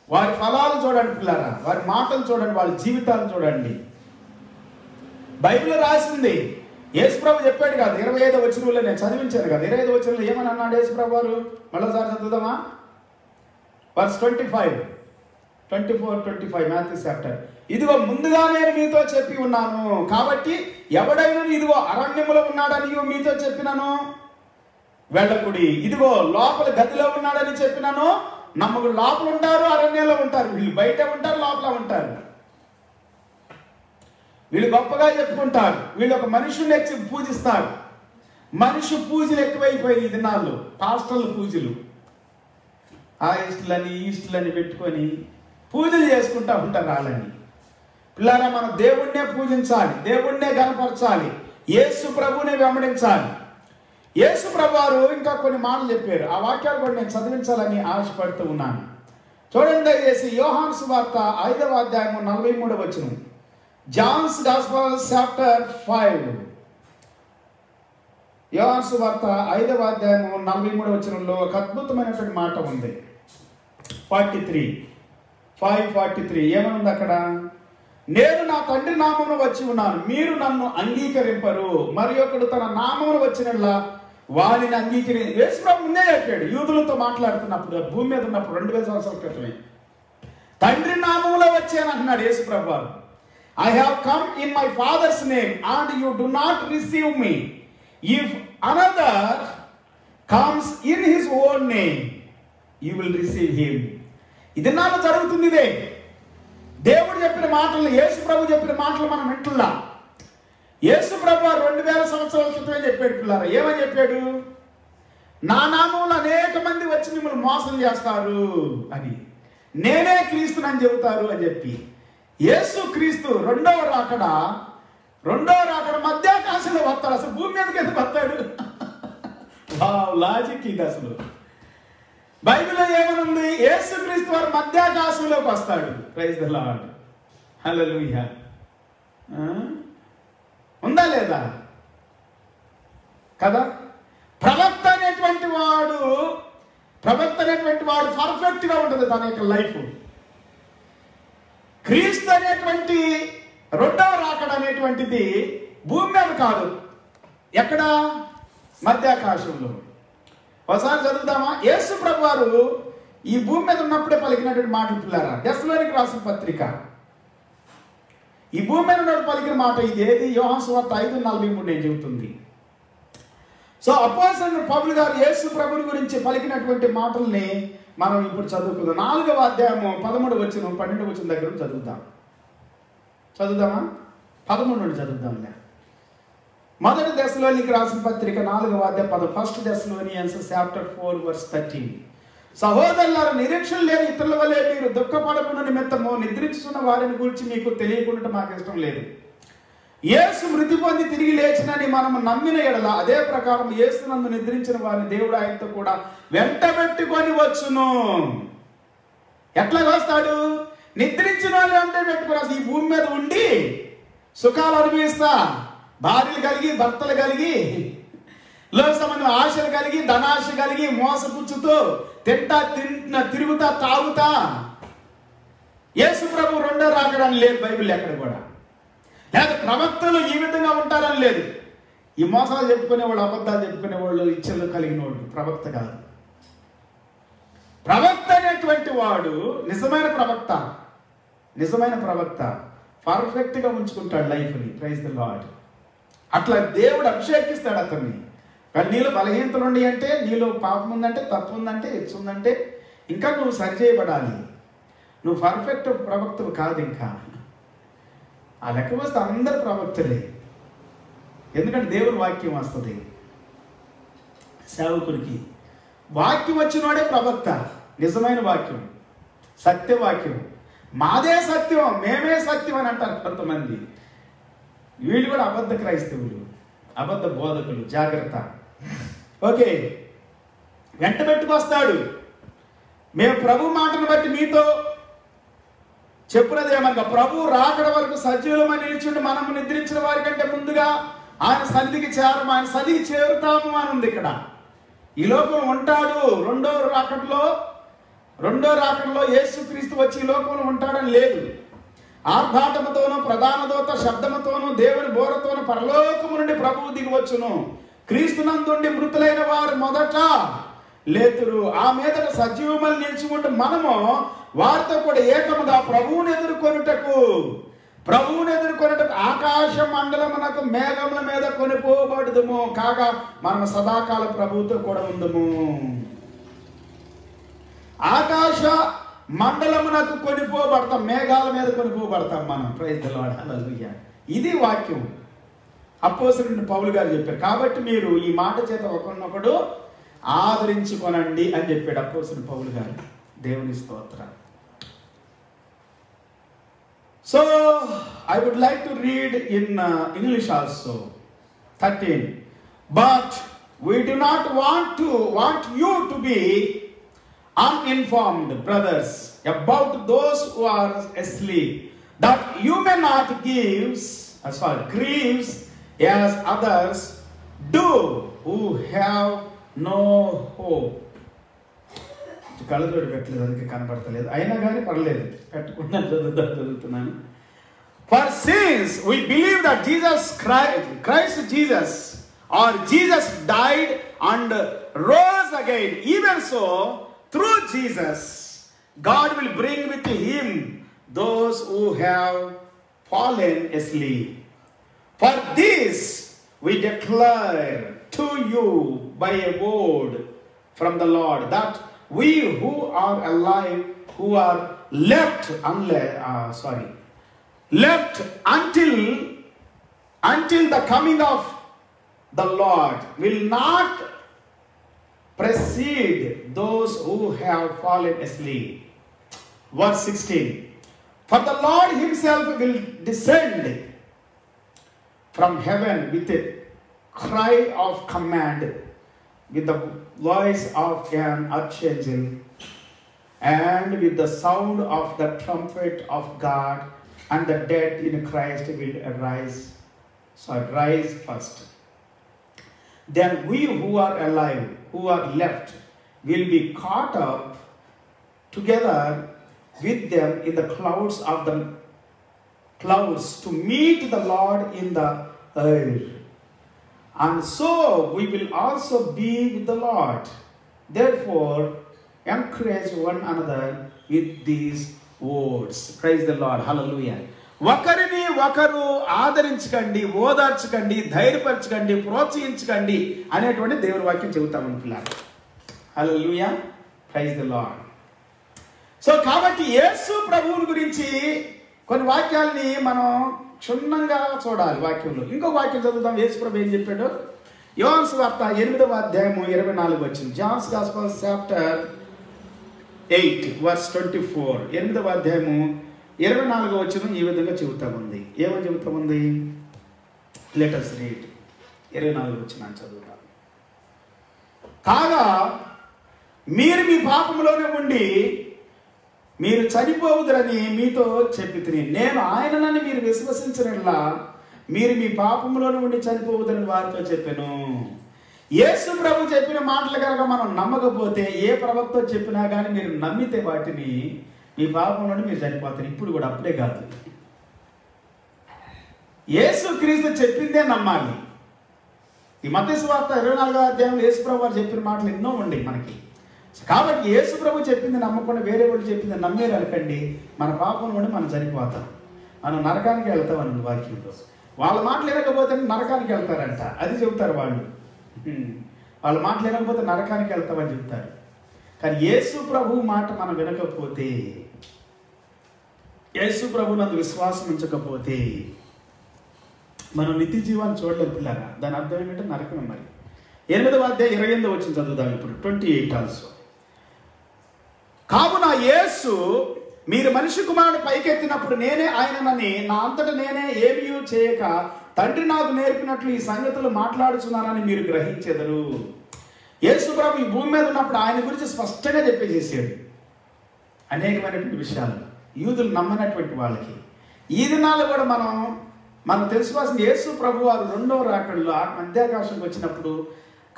వారి ఫలాలు చూడండి పిల్లరా, వారి మాటలు చూడండి, వాళ్ళ జీవితాలు చూడండి. బైబిల్ రాసింది యేసుప్రభు చెప్పాడు కదా, 25వ వచనంలో నేను చదివించాను కదా. 25వ వచనంలో ఏమని అన్నాడు యేసుప్రభు వారు? మళ్ళీసారి చదువుదామా? Verse 24-25 Matthew chapter. ఇదిగో ముందుగా నేను మీతో చెప్పి ఉన్నాను, కాబట్టి ఎవడైనా ఇదిగో అరణ్యములో ఉన్నాడని మీతో చెప్పినాను వెళ్ళకుడి. ఇదిగో లోపల గదిలో ఉన్నాడని చెప్పినాను, నమ్మకుడు లోపల ఉంటారు, అరణ్యంలో ఉంటారు. వీళ్ళు బయట ఉంటారు, లోపల ఉంటారు. వీళ్ళు గొప్పగా చెప్పుకుంటారు, వీళ్ళు ఒక మనుషుని పూజిస్తారు. మనిషి పూజలు ఎక్కువైపోయి ఈ దినాల్లో, పాస్టర్ల పూజలు, ఆ ఈస్టులని ఈస్టులని పెట్టుకొని పూజలు చేసుకుంటూ ఉంటారు వాళ్ళని. పిల్లరా, మనం దేవుణ్ణే పూజించాలి, దేవుణ్ణే గణపరచాలి, యేసు ప్రభువునే వెంబడించాలి. యేసు ప్రభు వారు ఇంకా కొన్ని మాటలు చెప్పారు, ఆ వాక్యాలు కూడా నేను చదివించాలని ఆశపడుతూ ఉన్నాను. చూడండి దయచేసి, యోహాను సువార్త 5వ అధ్యాయము 43వ వచనం. జాన్స్ గాస్పెల్ చాప్టర్ 5, యోహాను సువార్త 5వ అధ్యాయము 43వ వచనంలో ఒక అద్భుతమైనటువంటి మాట ఉంది. 5:43 ఏమనుంది అక్కడ? నేను నా తండ్రి నామమున వచ్చి ఉన్నాను, మీరు నన్ను అంగీకరింపరు, మరి ఒకడు తన నామమున వచ్చినలా వారిని యేసుప్రభు ముందే చెప్పాడు యూదులతో మాట్లాడుతున్నప్పుడు, భూమి మీద ఉన్నప్పుడు 2000 సంవత్సరాల క్రితమే. తండ్రి నామములో వచ్చాను అంటున్నాడు యేసుప్రభు వారు. I have come in my Father's name and you do not receive me. If another comes in his own name, you will receive him. ఇది నాలో జరుగుతుంది. ఇదే దేవుడు చెప్పిన మాటలు, యేసు ప్రభు చెప్పిన మాటలు మనం వింటున్నా. యేసు ప్రభు 2000 సంవత్సరాల క్రితమే చెప్పాడు పిల్లారా. ఏమని చెప్పాడు? నా నామంలో అనేక మంది వచ్చి మిమ్మల్ని మోసం చేస్తారు అని, నేనే క్రీస్తునని చెబుతారు అని చెప్పి. యేసు క్రీస్తు రెండవ రాకడ మధ్యాకాశంలో వస్తాడు. అసలు భూమి మీదకి ఎందుకు వస్తాడు? లాజిక్ ఇది. అసలు బైబిల్లో ఏమనుంది? యేసు క్రీస్తు వారు మధ్యాకాశంలోకి వస్తాడు. ప్రైజ్ ది లార్డ్, హల్లెలూయా. ఉందా లేదా? కదా. ప్రవక్త అనేటువంటి వాడు పర్ఫెక్ట్ గా ఉంటుంది తన యొక్క లైఫ్. క్రీస్తు అనేటువంటి రెండవ రాకడ అనేటువంటిది భూమి మీద కాదు, ఎక్కడ? మధ్యాకాశంలో. ఒకసారి చదువుదామా? యేసు ప్రభు వారు ఈ భూమి మీద ఉన్నప్పుడే పలికినటువంటి మాటలు పిల్లారా. తెస్సలోనికి రాసిన పత్రిక, ఈ భూమి మీద ఉన్నప్పుడు పలికిన మాట ఇది. ఏది? యోహాను సువార్త 5:43 నేను చెబుతుంది. సో అపోస్తలుడు పౌలు గారు యేసు ప్రభుని గురించి పలికినటువంటి మాటల్ని మనం ఇప్పుడు చదువుకుందాం. 4వ అధ్యాయము 13 వచనం 12 వచనం దగ్గర చదువుదామా? 13 నుండి చదువుదాంలే. మొదటి దశలోనికి రాసిన పత్రిక 4వ అధ్యాయం 1 Thessalonians చాప్టర్ 4 verse 13. సహోదరులారా, నిరీక్షణ లేని ఇతరుల వలె మీరు దుఃఖపడకుండా నిమిత్తము నిద్రించుతున్న వారిని గురించి మీకు తెలియకుండా మాకు ఇష్టం లేదు. యేసు మృతి పొంది తిరిగి లేచినని మనము నమ్మిన ఎడల అదే ప్రకారం యేసునందు నిద్రించిన వారిని దేవుడు ఆయనతో కూడా వెంటబెట్టుకొని వచ్చును. ఎట్లా వస్తాడు? నిద్రించిన వాళ్ళు వెంట పెట్టుకుని అసలు ఈ భూమి మీద ఉండి సుఖాలు అనుభవిస్తా, భార్యలు కలిగి భర్తలు కలిగి లోక సంబంధం ఆశలు కలిగి ధనాశ కలిగి మోసపుచ్చుతూ తిరుగుతా తాగుతా యేసు ప్రభు రెండో రాకడానికి లేదు బైబిల్ ఎక్కడ కూడా. లేదా ప్రవక్తలు ఈ విధంగా ఉంటారని లేదు. ఈ మోసాలు చెప్పుకునేవాళ్ళు, అబద్ధాలు చెప్పుకునేవాళ్ళు, ఇచ్చలు కలిగిన వాళ్ళు ప్రవక్త కాదు. ప్రవక్త అనేటువంటి వాడు నిజమైన ప్రవక్త పర్ఫెక్ట్ గా ఉంచుకుంటాడు లైఫ్ని. Praise the Lord. అట్లా దేవుడు అభిషేకిస్తాడు అతన్ని. కానీ నీలో బలహీనతలు ఉండి అంటే, నీలో పాపం ఉందంటే, తప్పు ఉందంటే, హెచ్చు ఉందంటే ఇంకా నువ్వు సరిచేయబడాలి. నువ్వు పర్ఫెక్ట్ ప్రవక్తవు కాదు. ఇంకా ఆ లెక్క వస్తే అందరు ప్రవక్తలే. ఎందుకంటే దేవుని వాక్యం వస్తుంది సేవకుడికి. వాక్యం వచ్చినోడే ప్రవక్త. నిజమైన వాక్యం, సత్యవాక్యం. మాదే సత్యం, మేమే సత్యం అని అంటారు కొంతమంది. వీళ్ళు కూడా అబద్ధ క్రైస్తవులు, అబద్ధ బోధకులు. జాగ్రత్త. ఓకే, వెంట పెట్టుకొస్తాడు. మేము ప్రభు మాటను బట్టి మీతో చెప్పున్నదేమనగా, ప్రభు రాకడ వరకు సజీవులమని నిలిచిండి మనము నిద్రించిన వారి కంటే ముందుగా ఆయన సన్నిధికి చేరము, ఆయన సన్నిధికి చేరుతాము అని ఉంది ఇక్కడ. ఈ లోకం ఉంటాడు. రెండో రాకడలో యేసుక్రీస్తు వచ్చి ఈ లోకంలో ఉంటాడని లేదు. ఆర్భాటముతోనూ ప్రధాన దూత శబ్దముతోనూ దేవుని బోరతోనూ పరలోకము నుండి ప్రభువు దిగివచ్చును. క్రీస్తునందుండి మృతులైన వారు మొదట లేతురు. ఆ మీదట సజీవమని నిలిచి ఉంటే మనము వారితో కూడా ఏకముగా ప్రభువుని ఎదుర్కొనుటకు ఆకాశ మండలమునకు మేఘముల మీద కొనిపోబడుదుము. కాగా మనం సదాకాల ప్రభువుతో కూడా ఉందము. ఆకాశ మండలమునకు కొనిపోబడతాం, మేఘాల మీద కొనిపోబడతాం మనం. ప్రైజ్ ది లార్డ్, హల్లెలూయా. ఇది వాక్యం. అపోస్తలుడు పౌలు గారు చెప్పారు. కాబట్టి మీరు ఈ మాట చేత ఒకరినొకడు ఆదరించుకొనండి అని చెప్పాడు అపోస్తలుడు పౌలు గారు. దేవుని స్తోత్రం. So I would like to read in English also. 13. But we do not want you to be uninformed, brothers, about those who are asleep, that you may not grieve as others do who have no hope. కళ్ళజోడు పెట్టలేదు, అందుకే కనబడతలేదు. అయినా కానీ పర్లేదు, పెట్టుకున్నా చదువుతున్నాను. For since we believe that Christ Jesus died and rose again, even so through Jesus God will bring with him those who have fallen asleep. For this we declare to you by a word from the Lord, that we who are alive, who are left until the coming of the Lord, will not precede those who have fallen asleep. Verse 16. For the Lord himself will descend from heaven with a cry of command, with the voice of an archangel, and with the sound of the trumpet of God, and the dead in Christ will rise first. Then we who are alive, who are left, will be caught up together with them in the clouds to meet the Lord in the air. And so we will also be with the Lord. Therefore, encourage one another with these words. Praise the Lord. Hallelujah. ఒకరిని ఒకరు ఆదరించకండి, ఓదార్చకండి, ధైర్యపరచకండి, ప్రోత్సహించకండి అనేటువంటి దేవుని వాక్యం చెబుతామని పిల్లలు. హల్లెలూయా. Praise the Lord. So కాబట్టి యేసు ప్రభువుని గురించి కొన్ని వాక్యాలని మనం క్షుణ్ణంగా చూడాలి వాక్యంలో. ఇంకో వాక్యం చదువుతాం. యేసు ప్రభు ఏం చెప్పాడు? యోహాను సువార్త 8వ అధ్యాయము 24 వచ్చింది. John's gospel chapter 8 verse 24. 8వ అధ్యాయము 24వ వచనం ఈ విధంగా చెబుతా ఉంది. ఏమని చెబుతా ఉంది? Let us read. 24వ వచనం చదువుతాం. కాగా మీరు మీ పాపములోనే ఉండి మీరు చనిపోవుదురని మీతో చెప్పితిని. నేను ఆయననని మీరు విశ్వసించనట్లా మీరు మీ పాపంలోనే ఉండి చనిపోవుదని వారితో చెప్పాను. యేసు ప్రభు చెప్పిన మాటలు కనుక మనం నమ్మకపోతే, ఏ ప్రవక్త చెప్పినా కానీ మీరు నమ్మితే వాటిని, మీ పాపంలోనే మీరు చనిపోతారు. ఇప్పుడు కూడా అప్పుడే కాదు, యేసు క్రీస్తు చెప్పిందే నమ్మాలి. ఈ మత్తయి సువార్త 24వ అధ్యాయంలో యేసు ప్రభు వారు చెప్పిన మాటలు ఎన్నో ఉన్నాయి మనకి. కాబట్టి యేసు ప్రభు చెప్పింది నమ్మకుండా వేరే వాళ్ళు చెప్పింది నమ్మేరు అనుకండి, మన పాపం నుండి మనం చనిపోతాం, మనం నరకానికి వెళ్తాం అని వాక్యంలో. వాళ్ళ మాటలు వినకపోతే నరకానికి వెళ్తారంట, అది చెబుతారు వాళ్ళు. వాళ్ళ మాటలు వినకపోతే నరకానికి వెళ్తామని చెప్తారు. కానీ యేసు ప్రభు మాట మనం వినకపోతే, యేసు ప్రభు నందు విశ్వాసం ఉంచకపోతే మనం నిత్య జీవాన్ని చూడలేము పిల్లరా. దాని అర్థం ఏమిటంటే నరకమే. మరి 8వ అధ్యాయం 28 వచ్చింది చదువుదాం ఇప్పుడు. 28 ఆల్సో. కావున యేసు మీరు మనిషి కుమారుడు పైకెత్తినప్పుడు నేనే ఆయననని నా అంతట నేనే ఏమీ చేయక తండ్రి నాకు నేర్పినట్లు ఈ సంగతులు మాట్లాడుచున్నానని మీరు గ్రహించెదరు. యేసు ప్రభు ఈ భూమి మీద ఉన్నప్పుడు ఆయన గురించి స్పష్టంగా చెప్పేసేసాడు అనేకమైనటువంటి విషయాలు యూదులు నమ్మనటువంటి వాళ్ళకి. ఈ దినాల్లో కూడా మనం తెలుసుకోవాల్సిన, యేసు ప్రభు వారు 2వ రాకడలో మధ్యాకాశంకి వచ్చినప్పుడు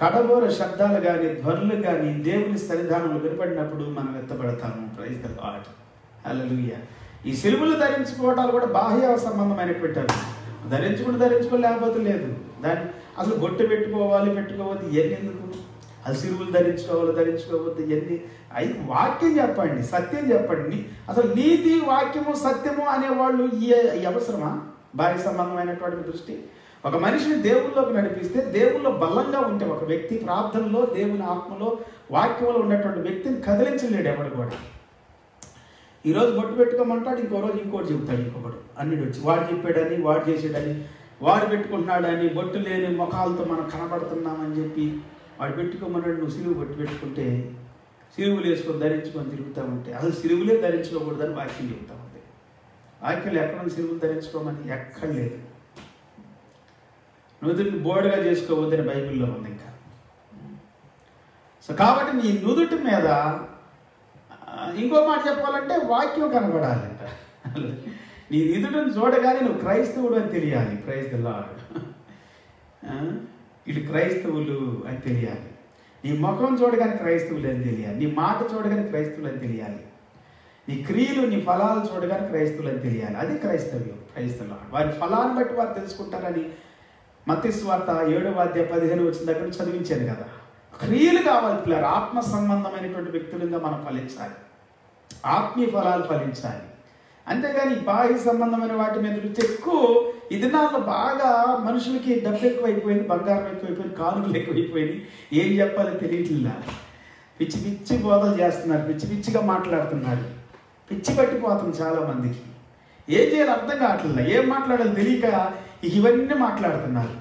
కడబోర శబ్దాలు కానీ ధ్వనులు కానీ దేవుని సన్నిధానంలో వినపడినప్పుడు మనం ఎత్తబడతాము. Praise the Lord. హల్లెలూయా. ఈ సిలువలు ధరించుకోవటాలు కూడా బాహ్య సంబంధమైనటువంటి ధరించుకోలేకపోతే లేదు. దాన్ని అసలు బొట్టు పెట్టుకోవద్దు, ఇవన్నీ ఎందుకు? అది సిలువలు ధరించుకోవద్దు ఇవన్నీ. అవి వాక్యం చెప్పండి, సత్యం చెప్పండి. అసలు నీతి, వాక్యము, సత్యము అనేవాళ్ళు ఈ అవసరమా? భార్య సంబంధమైనటువంటి దృష్టి. ఒక మనిషిని దేవుల్లోకి నడిపిస్తే, దేవుల్లో బలంగా ఉంటే ఒక వ్యక్తి ప్రార్థనలో, దేవుని ఆత్మలో, వాక్యంలో ఉన్నటువంటి వ్యక్తిని కదిలించలేడు ఎవడు కూడా. ఈరోజు బొట్టు పెట్టుకోమంటాడు, ఇంకో రోజు ఇంకోటి చెబుతాడు. ఇంకొకడు అన్నిటి వచ్చి వాడు చెప్పాడని, వాడు చేసాడని, వాడు పెట్టుకుంటున్నాడని, బొట్టు లేని ముఖాలతో మనం కనబడుతున్నామని చెప్పి వాడు పెట్టుకోమన్నాడు. నువ్వు సిలువు బొట్టు పెట్టుకుంటే, సిలువులు వేసుకొని ధరించుకొని తిరుగుతూ ఉంటే, అసలు సిలువులే ధరించుకోకూడదని వాక్యం చెబుతూ ఉంది. వాక్యాలు ఎక్కడ సిలువులు ధరించుకోమని ఎక్కడ లేదు. నుదుటిని బోర్డుగా చేసుకోవద్దని బైబిల్లో ఉంది. ఇంకా సో కాబట్టి నీ నుదుటి మీద ఇంకో మాట చెప్పాలంటే వాక్యం కనబడాలంట. నీ నుదుటిని చూడగానే నువ్వు క్రైస్తవుడు అని తెలియాలి. Praise the Lord. వీళ్ళు క్రైస్తవులు అని తెలియాలి. నీ ముఖం చూడగానే క్రైస్తవులు అని తెలియాలి. నీ మాట చూడగానే క్రైస్తవులు అని తెలియాలి. నీ క్రియలు, నీ ఫలాలు చూడగానే క్రైస్తవులు అని తెలియాలి. అది క్రైస్తవ్యం. Praise the Lord. వారి ఫలాన్ని బట్టి వారు తెలుసుకుంటారని మత్తయి సువార్త 7వ అధ్యాయం 15 వచ్చిన దగ్గర చదివించాను కదా. క్రియలు కావాలి పిల్లలు. ఆత్మ సంబంధమైనటువంటి వ్యక్తులుగా మనం ఫలించాలి, ఆత్మీయ ఫలాలు ఫలించాలి. అంతేగాని బాహ్య సంబంధమైన వాటి మీద రుచి ఎక్కువ. ఈ దినాల్లో బాగా మనుషులకి డబ్బు ఎక్కువైపోయింది, బంగారం ఎక్కువైపోయింది, కానుకలు ఎక్కువైపోయింది, ఏం చెప్పాలో తెలియట్లా. పిచ్చి పిచ్చి బోధలు చేస్తున్నారు, పిచ్చి పిచ్చిగా మాట్లాడుతున్నారు, పిచ్చి పట్టిపోతుంది చాలామందికి. ఏం చేయాలి అర్థం కావట్లేదు, ఏం మాట్లాడాలి తెలియక ఇవన్నీ మాట్లాడుతున్నారు.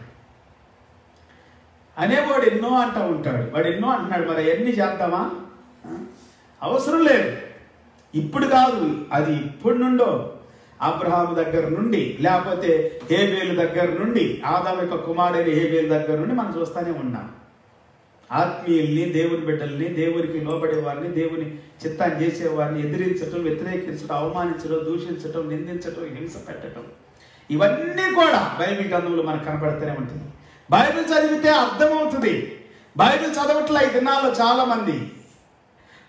అనేవాడు ఎన్నో అంటూ ఉంటాడు, వాడు ఎన్నో అంటున్నాడు, మరి అవన్నీ చేద్దామా? అవసరం లేదు. ఇప్పుడు కాదు, అది ఇప్పటి నుండో, అబ్రహాము దగ్గర నుండి, లేకపోతే హేబేలు దగ్గర నుండి, ఆదాము యొక్క కుమారుడైన హేబేలు దగ్గర నుండి మనం చూస్తూనే ఉన్నాం. ఆత్మీయుల్ని, దేవుని బిడ్డల్ని, దేవునికి లోబడే వారిని, దేవుని చిత్తాన్ని చేసేవారిని ఎదిరించడం, వ్యతిరేకించడం, అవమానించడం, దూషించడం, నిందించడం, హింస పెట్టడం, ఇవన్నీ కూడా బైబిల్ గ్రంథంలో మనకు కనబడుతూనే ఉంటుంది. బైబిల్ చదివితే అర్థమవుతుంది. బైబిల్ చదవట్లా ఈ దినాల్లో చాలా మంది.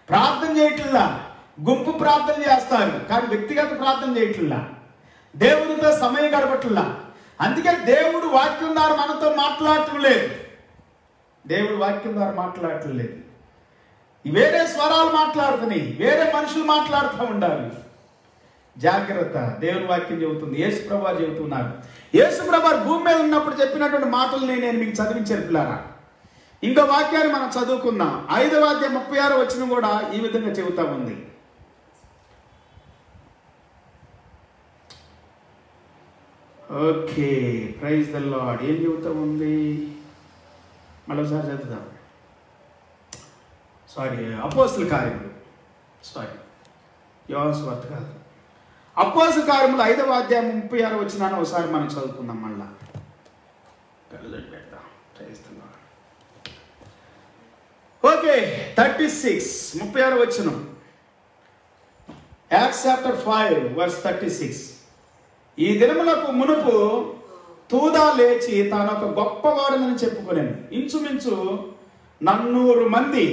ప్రార్థన చేయట్లా, గుంపు ప్రార్థన చేస్తారు కానీ వ్యక్తిగత ప్రార్థన చేయట్లా, దేవునితో సమయం గడపట్లా. అందుకే దేవుడు వాక్యం ద్వారా మనతో మాట్లాడటం లేదు. దేవుడు వాక్యం ద్వారా మాట్లాడటం లేదు. వేరే స్వరాలు మాట్లాడుతున్నాయి, వేరే మనుషులు మాట్లాడుతూ ఉండాలి. జాగ్రత్త. దేవుని వాక్యం చెబుతుంది, యేసు ప్రభువారు చెబుతున్నారు. యేసు ప్రభువారు భూమి మీద ఉన్నప్పుడు చెప్పినటువంటి మాటల్ని నేను మీకు చదివించాను పిల్లారా. ఇంకో వాక్యాన్ని మనం చదువుకుందాం. 5వ అధ్యాయం 36వ వచనం కూడా ఈ విధంగా చెబుతా ఉంది. Okay, praise the Lord. ఏం చెబుతా ఉంది మళ్ళీసారి చదువుదాం. అపోస్తల కార్యములు, యోహాను సువార్త కాదు, అపోస్తల కార్యములు 5వ అధ్యాయం 36వ వచనాన్ని ఒకసారి మనం చదువుకుందాం. మళ్ళా పెడదాం. Praise the Lord. ఓకే, 36వ వచనం, యాక్ట్స్ చాప్టర్ 5 వర్స్ 36. ఈ దినములకు మునుపు తూదా లేచి తాను ఒక గొప్పవాడనని చెప్పుకునేను. ఇంచుమించు 400 మంది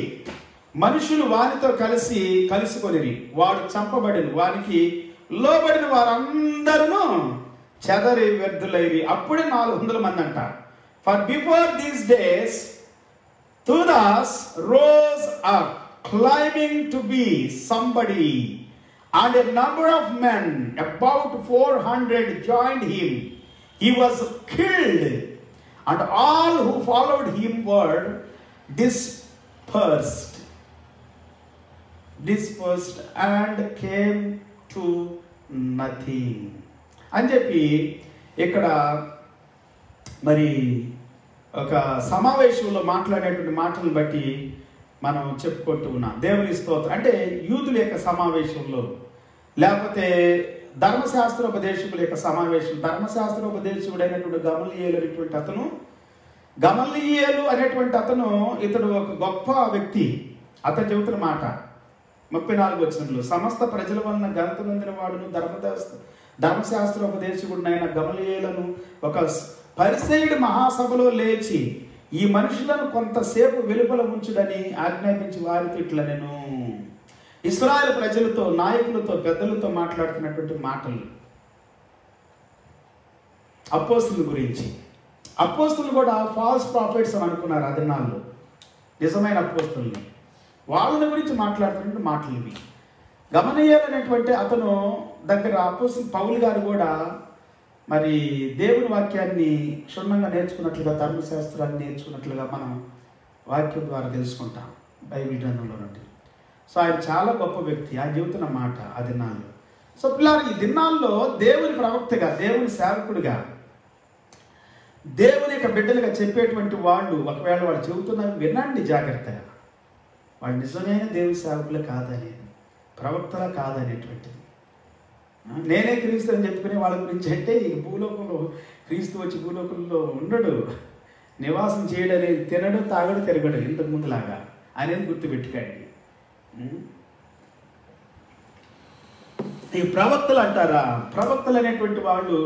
మనుషులు వానితో కలుసుకొని వాడు చంపబడిన, వానికి లోబడిన వారందరూ చెదరి వ్యర్థులైరి. అప్పుడే 400 మంది అంట. For before these days Theudas rose up claiming to be somebody, and a number of men, about 400, joined him. He was killed, and all who followed him were dispersed and came to nothing. అని చెప్పి ఇక్కడ మరి ఒక సమావేశంలో మాట్లాడేటువంటి మాటలను బట్టి మనం చెప్పుకుంటూ ఉన్నాం. దేవుని స్తోత్రం. అంటే యూదుల యొక్క సమావేశంలో, లేకపోతే ధర్మశాస్త్రోపదేశకుల యొక్క సమావేశం. ధర్మశాస్త్రోపదేశకుడైనటువంటి గమలీయేలు అనేటువంటి అతను ఇతడు ఒక గొప్ప వ్యక్తి. అతను చెబుతున్న మాట 34వ వచనంలో, సమస్త ప్రజల వలన ఘనత నొందిన వాడును ధర్మశాస్త్రోపదేశకుడినైన గమలీయేలును ఒక పరిసయ్యుడు మహాసభలో లేచి ఈ మనుషులను కొంతసేపు వెలుపల ఉంచుడని ఆజ్ఞాపించి వారితో ఇట్లా నేను ఇశ్రాయేలు ప్రజలతో, నాయకులతో, పెద్దలతో మాట్లాడుతున్నటువంటి మాటలు అపోస్తుల గురించి. అపోస్తులు కూడా ఫాల్స్ ప్రాఫిట్స్ అని అనుకున్నారు ఆ దినాల్లో. నిజమైన అపోస్తుల్ని, వాళ్ళని గురించి మాట్లాడుతున్నటువంటి మాటలు ఇవి. గమనీయాలనేటువంటి అతను దగ్గర అపోస్తులు పౌలు గారు కూడా మరి దేవుని వాక్యాన్ని క్షుణ్ణంగా నేర్చుకున్నట్లుగా, ధర్మశాస్త్రాన్ని నేర్చుకున్నట్లుగా మనం వాక్యం ద్వారా తెలుసుకుంటాం బైబిల్ గ్రంథంలో నుండి. సో ఆయన చాలా గొప్ప వ్యక్తి. ఆయన చెబుతున్న మాట ఆ దినాల్లో. సో పిల్లలు, ఈ దినాల్లో దేవుని ప్రవక్తగా, దేవుని సేవకుడిగా, దేవుని యొక్క బిడ్డలుగా చెప్పేటువంటి వాళ్ళు ఒకవేళ వాళ్ళు చెబుతున్నవి వినండి జాగ్రత్తగా. వాళ్ళు నిజమైన దేవుని సేవకులు కాదనేది, ప్రవక్తలా కాదనేటువంటిది. నేనే క్రీస్తు అని చెప్పుకునే వాళ్ళ గురించి అంటే ఈ భూలోకంలో క్రీస్తు వచ్చి భూలోకంలో ఉండడు, నివాసం చేయడనేది, తినడు, తాగడు, తిరగడు ఇంతకు ముందులాగా అనేది గుర్తుపెట్టుకోండి. ఈ ప్రవక్తలు అంటారా, ప్రవక్తలు అనేటువంటి వాళ్ళు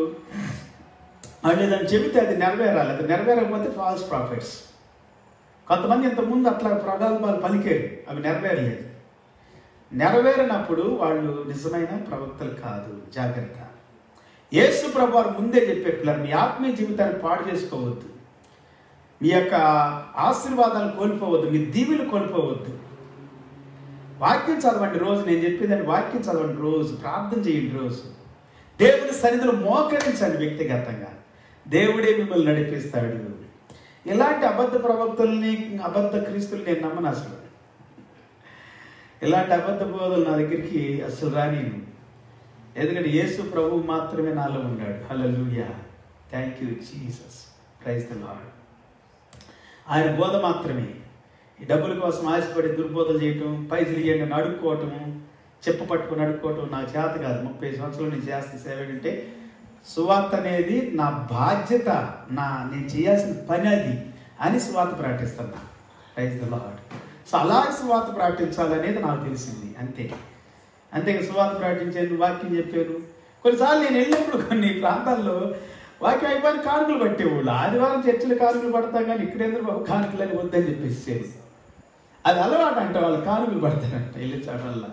ఏదైనా చెబితే అది నెరవేరాలి. అది నెరవేరకపోతే ఫాల్స్ ప్రాఫిట్స్. కొంతమంది ఇంతకుముందు అట్లా ప్రగల్భాలు పలికారు, అవి నెరవేరలేదు. నెరవేరినప్పుడు వాళ్ళు నిజమైన ప్రవక్తలు కాదు. జాగ్రత్త. యేసు ప్రభువారు ముందే చెప్పారు, మీ ఆత్మీయ జీవితాన్ని పాడు చేసుకోవద్దు, మీ యొక్క ఆశీర్వాదాలు కోల్పోవద్దు, మీ దీవెలు కోల్పోవద్దు. వాక్యం చదవండి రోజు, నేను చెప్పేదాన్ని వాక్యం చదవండి రోజు, ప్రార్థన చేయండి రోజు, దేవుని సన్నిధిలో మోకరించండి వ్యక్తిగతంగా. దేవుడే మిమ్మల్ని నడిపిస్తాడు. ఇలాంటి అబద్ధ ప్రవక్తల్ని, అబద్ధ క్రీస్తుల్ని నేను నమ్మను అసలు. ఇలాంటి అబద్ధ బోధలు నా దగ్గరికి అసలు రానిను. ఎందుకంటే యేసు ప్రభువు మాత్రమే నాలో ఉన్నాడు. హల్లెలూయా, thank you Jesus, praise the Lord. ఆయన బోధ మాత్రమే. ఈ డబ్బుల కోసం ఆశపడి దుర్బోధలు చేయటం, పైసలు ఇవ్వండి అడుక్కోవటము, చెప్పు పట్టుకొని అడుక్కోవటం నాకు చేత కాదు. 30 సంవత్సరాలు నేను చేస్తున్న సేవ ఏంటంటే, సువార్త అనేది నా బాధ్యత, నేను చేయాల్సిన పని అది అని సువార్త ప్రకటిస్తున్నా. Praise the Lord. సో అలాగే సువార్త ప్రకటించాలనేది నాకు తెలిసింది, అంతే. అంతేగా సువార్త ప్రకటించాను, వాక్యం చెప్పాను. కొన్నిసార్లు నేను వెళ్ళినప్పుడు కొన్ని ప్రాంతాల్లో వాక్యం అయిపోయిన కానుకలు పట్టేవాళ్ళు. ఆదివారం చర్చిలు కానుకలు పడతాం, కానీ ఇక్కడేంద్ర బాబు కానుకలు అని వద్దని చెప్పేసి అది అలవాటు అంట, వాళ్ళు కానుకలు పడతారంట వెళ్ళే చోటల్లా.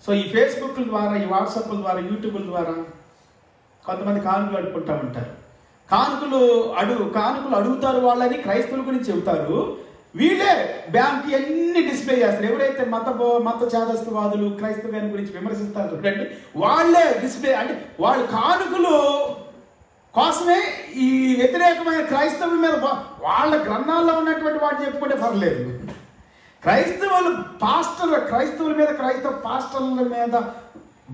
సో ఈ ఫేస్బుక్ల ద్వారా, ఈ వాట్సాప్ల ద్వారా, యూట్యూబ్ల ద్వారా కొంతమంది కానుకలు అడుక్కుంటూ ఉంటారు. కానుకలు అడుగుతారు వాళ్ళని క్రైస్తవుల గురించి చెబుతారు. వీళ్ళే బ్యాంక్ అన్ని డిస్ప్లే చేస్తారు. ఎవరైతే మత చాదస్తవాదులు క్రైస్తవ్యాన్ని గురించి విమర్శిస్తారు చూడండి, వాళ్ళే డిస్ప్లే, అంటే వాళ్ళు కానుకలు కోసమే ఈ వ్యతిరేకమైన క్రైస్తవం మీద వాళ్ళ గ్రంథాల్లో ఉన్నటువంటి వాటి చెప్పుకుంటే పర్లేదు. క్రైస్తవుల మీద క్రైస్తవ పాస్టర్ల మీద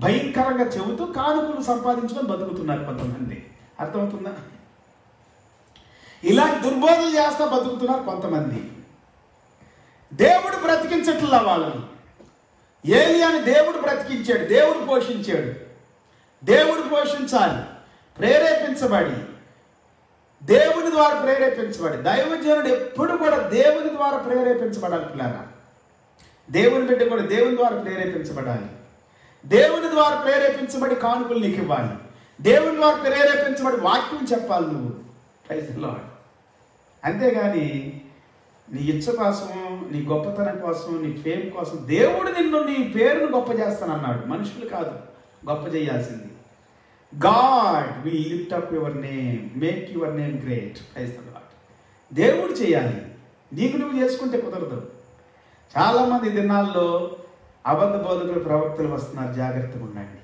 భయంకరంగా చెబుతూ కానుకలు సంపాదించుకొని బతుకుతున్నారు కొంతమంది. అర్థమవుతుందా? ఇలాంటి దుర్బోధలు చేస్తా బతుకుతున్నారు కొంతమంది. దేవుడు బ్రతికించట్లా వాళ్ళని. ఏలియాని దేవుడు బ్రతికించాడు, దేవుడు పోషించాడు. దేవుడు పోషించాలి, ప్రేరేపించబడి, దేవుని ద్వారా ప్రేరేపించబడి. దైవజనుడు ఎప్పుడు కూడా దేవుని ద్వారా ప్రేరేపించబడాలి పిల్లరా. దేవుని బిడ్డ కూడా దేవుని ద్వారా ప్రేరేపించబడాలి. దేవుని ద్వారా ప్రేరేపించబడి కానుకలు నీకు ఇవ్వాలి. దేవుని ద్వారా ప్రేరేపించబడి వాక్యం చెప్పాలి నువ్వు. Praise the Lord. అంతేగాని నీ ఇచ్చ కోసం, నీ గొప్పతనం కోసం, నీ ఫేమ్ కోసం దేవుడు నిన్ను, నీ పేరును గొప్ప చేస్తానన్నాడు. మనుషులు కాదు గొప్ప చేయాల్సింది. God will lift up your name, make your name great. Praise the Lord. దేవుడు చేయాలి, నీకు నువ్వు చేసుకుంటే కుదరదు. చాలామంది దినాల్లో అబద్ధ బోధకులు, ప్రవక్తలు వస్తున్నారు, జాగ్రత్తగా ఉండండి.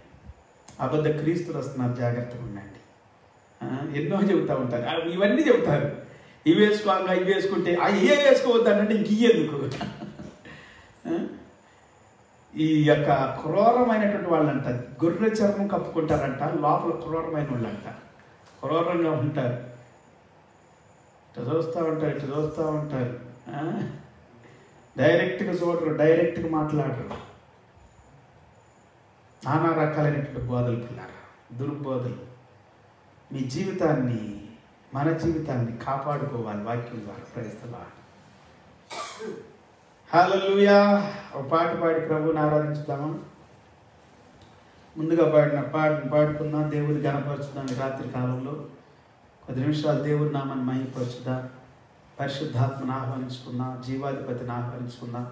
అబద్ధ క్రీస్తులు వస్తున్నారు, జాగ్రత్తగా ఉండండి. ఎన్నో చెబుతూ ఉంటారు, ఇవన్నీ చెబుతారు. ఇవి వేసుకోగా, ఇవి వేసుకుంటే ఏ వేసుకోవద్దంటే ఇంక ఇయ్యేందుకు. ఈ యొక్క క్రూరమైనటువంటి వాళ్ళంట, గొర్రె చర్మం కప్పుకుంటారంట, లోపల క్రూరమైన వాళ్ళంట, క్రూరంగా ఉంటారు. ఇటు చూస్తూ ఉంటారు. డైరెక్ట్గా చూడరు, డైరెక్ట్గా మాట్లాడరు. నానా రకాలైనటువంటి బోధలు పిల్లారా, దుర్బోధలు. మీ జీవితాన్ని, మన జీవితాన్ని కాపాడుకోవాలి వాక్యం ద్వారా. Praise the Lord. హల్లెలూయా. ఒక పాట పాడి ప్రభువుని ఆరాధించుదామా? ముందుగా పాడుకుందాం, దేవుని ఘనపరుచుదాం. రాత్రి కాలంలో 10 నిమిషాలు దేవుని నామాన్ని మహిమపరచుదాం. పరిశుద్ధాత్మను ఆహ్వానించుకుందాం, జీవాధిపతిని ఆహ్వానించుకుందాం,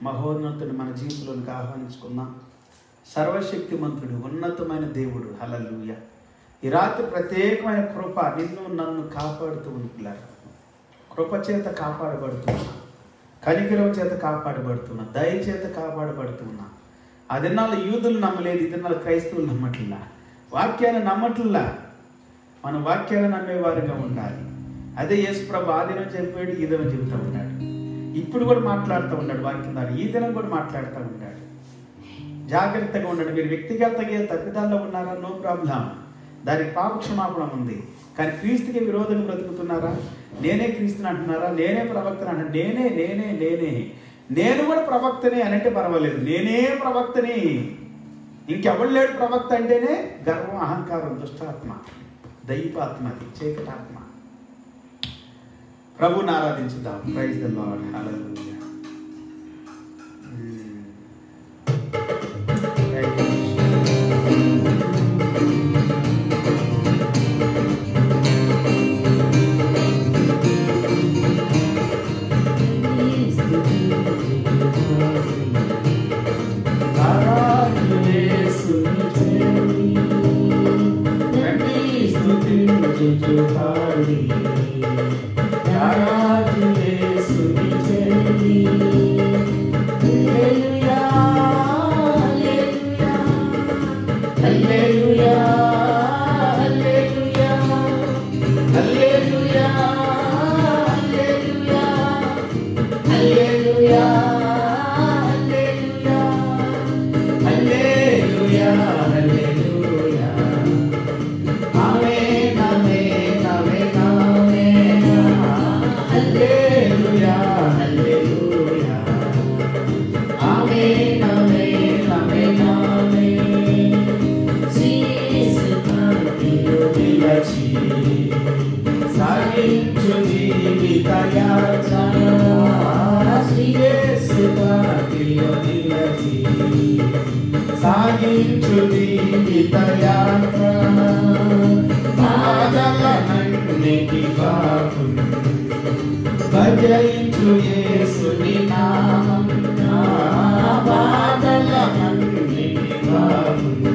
మహోన్నతుని మన జీవితంలోనికి ఆహ్వానించుకుందాం. సర్వశక్తిమంతుడు, ఉన్నతమైన దేవుడు. హల్లెలూయా. ఈ రాత్రి ప్రత్యేకమైన కృప నిన్ను నన్ను కాపాడుతూ ఉంటున్నారు. కృప చేత కాపాడబడుతున్నా, కనికరం చేత కాపాడబడుతున్నా, దయ చేత కాపాడబడుతున్నా. ఆ దినాల్లో యూదులు నమ్మలేదు, ఈ దినాలు క్రైస్తవులు నమ్మట్లా, వాక్యాన్ని నమ్మట్లా. మనం వాక్యాన్ని నమ్మేవారుగా ఉండాలి. అదే యేసు ప్రభు ఆ దినం చెప్పాడు, ఈ దినం చెబుతూ ఉన్నాడు. ఇప్పుడు కూడా మాట్లాడుతూ ఉన్నాడు వాక్యం ద్వారా, ఈ దినం కూడా మాట్లాడుతూ ఉన్నాడు. జాగ్రత్తగా ఉండండి. మీరు వ్యక్తిగతంగా తప్పిదాల్లో ఉన్నారా, నో ప్రాబ్లం, దానికి పాపక్షమాపణ ఉంది. కానీ క్రీస్తుకి విరోధం బ్రతుకుతున్నారా? నేనే క్రీస్తుని అంటున్నారా? నేనే ప్రవక్తని అంటున్నా? నేను కూడా ప్రవక్తనే అనంటే పర్వాలేదు. నేనే ప్రవక్తని, ఇంకెవడు లేడు ప్రవక్త అంటేనే గర్వం, అహంకారం, దుష్టాత్మ, దైవాత్మ, చీకటాత్మ. ప్రభువుని ఆరాధించుదాం. Praise the Lord. హల్లెలూయా. స్తుతించుచు పాడి రారాజు యేసుని బాధలన్నిటి బాగుండు భజయించు యేసుని నామం నా బాధలన్నిటి బాగుండు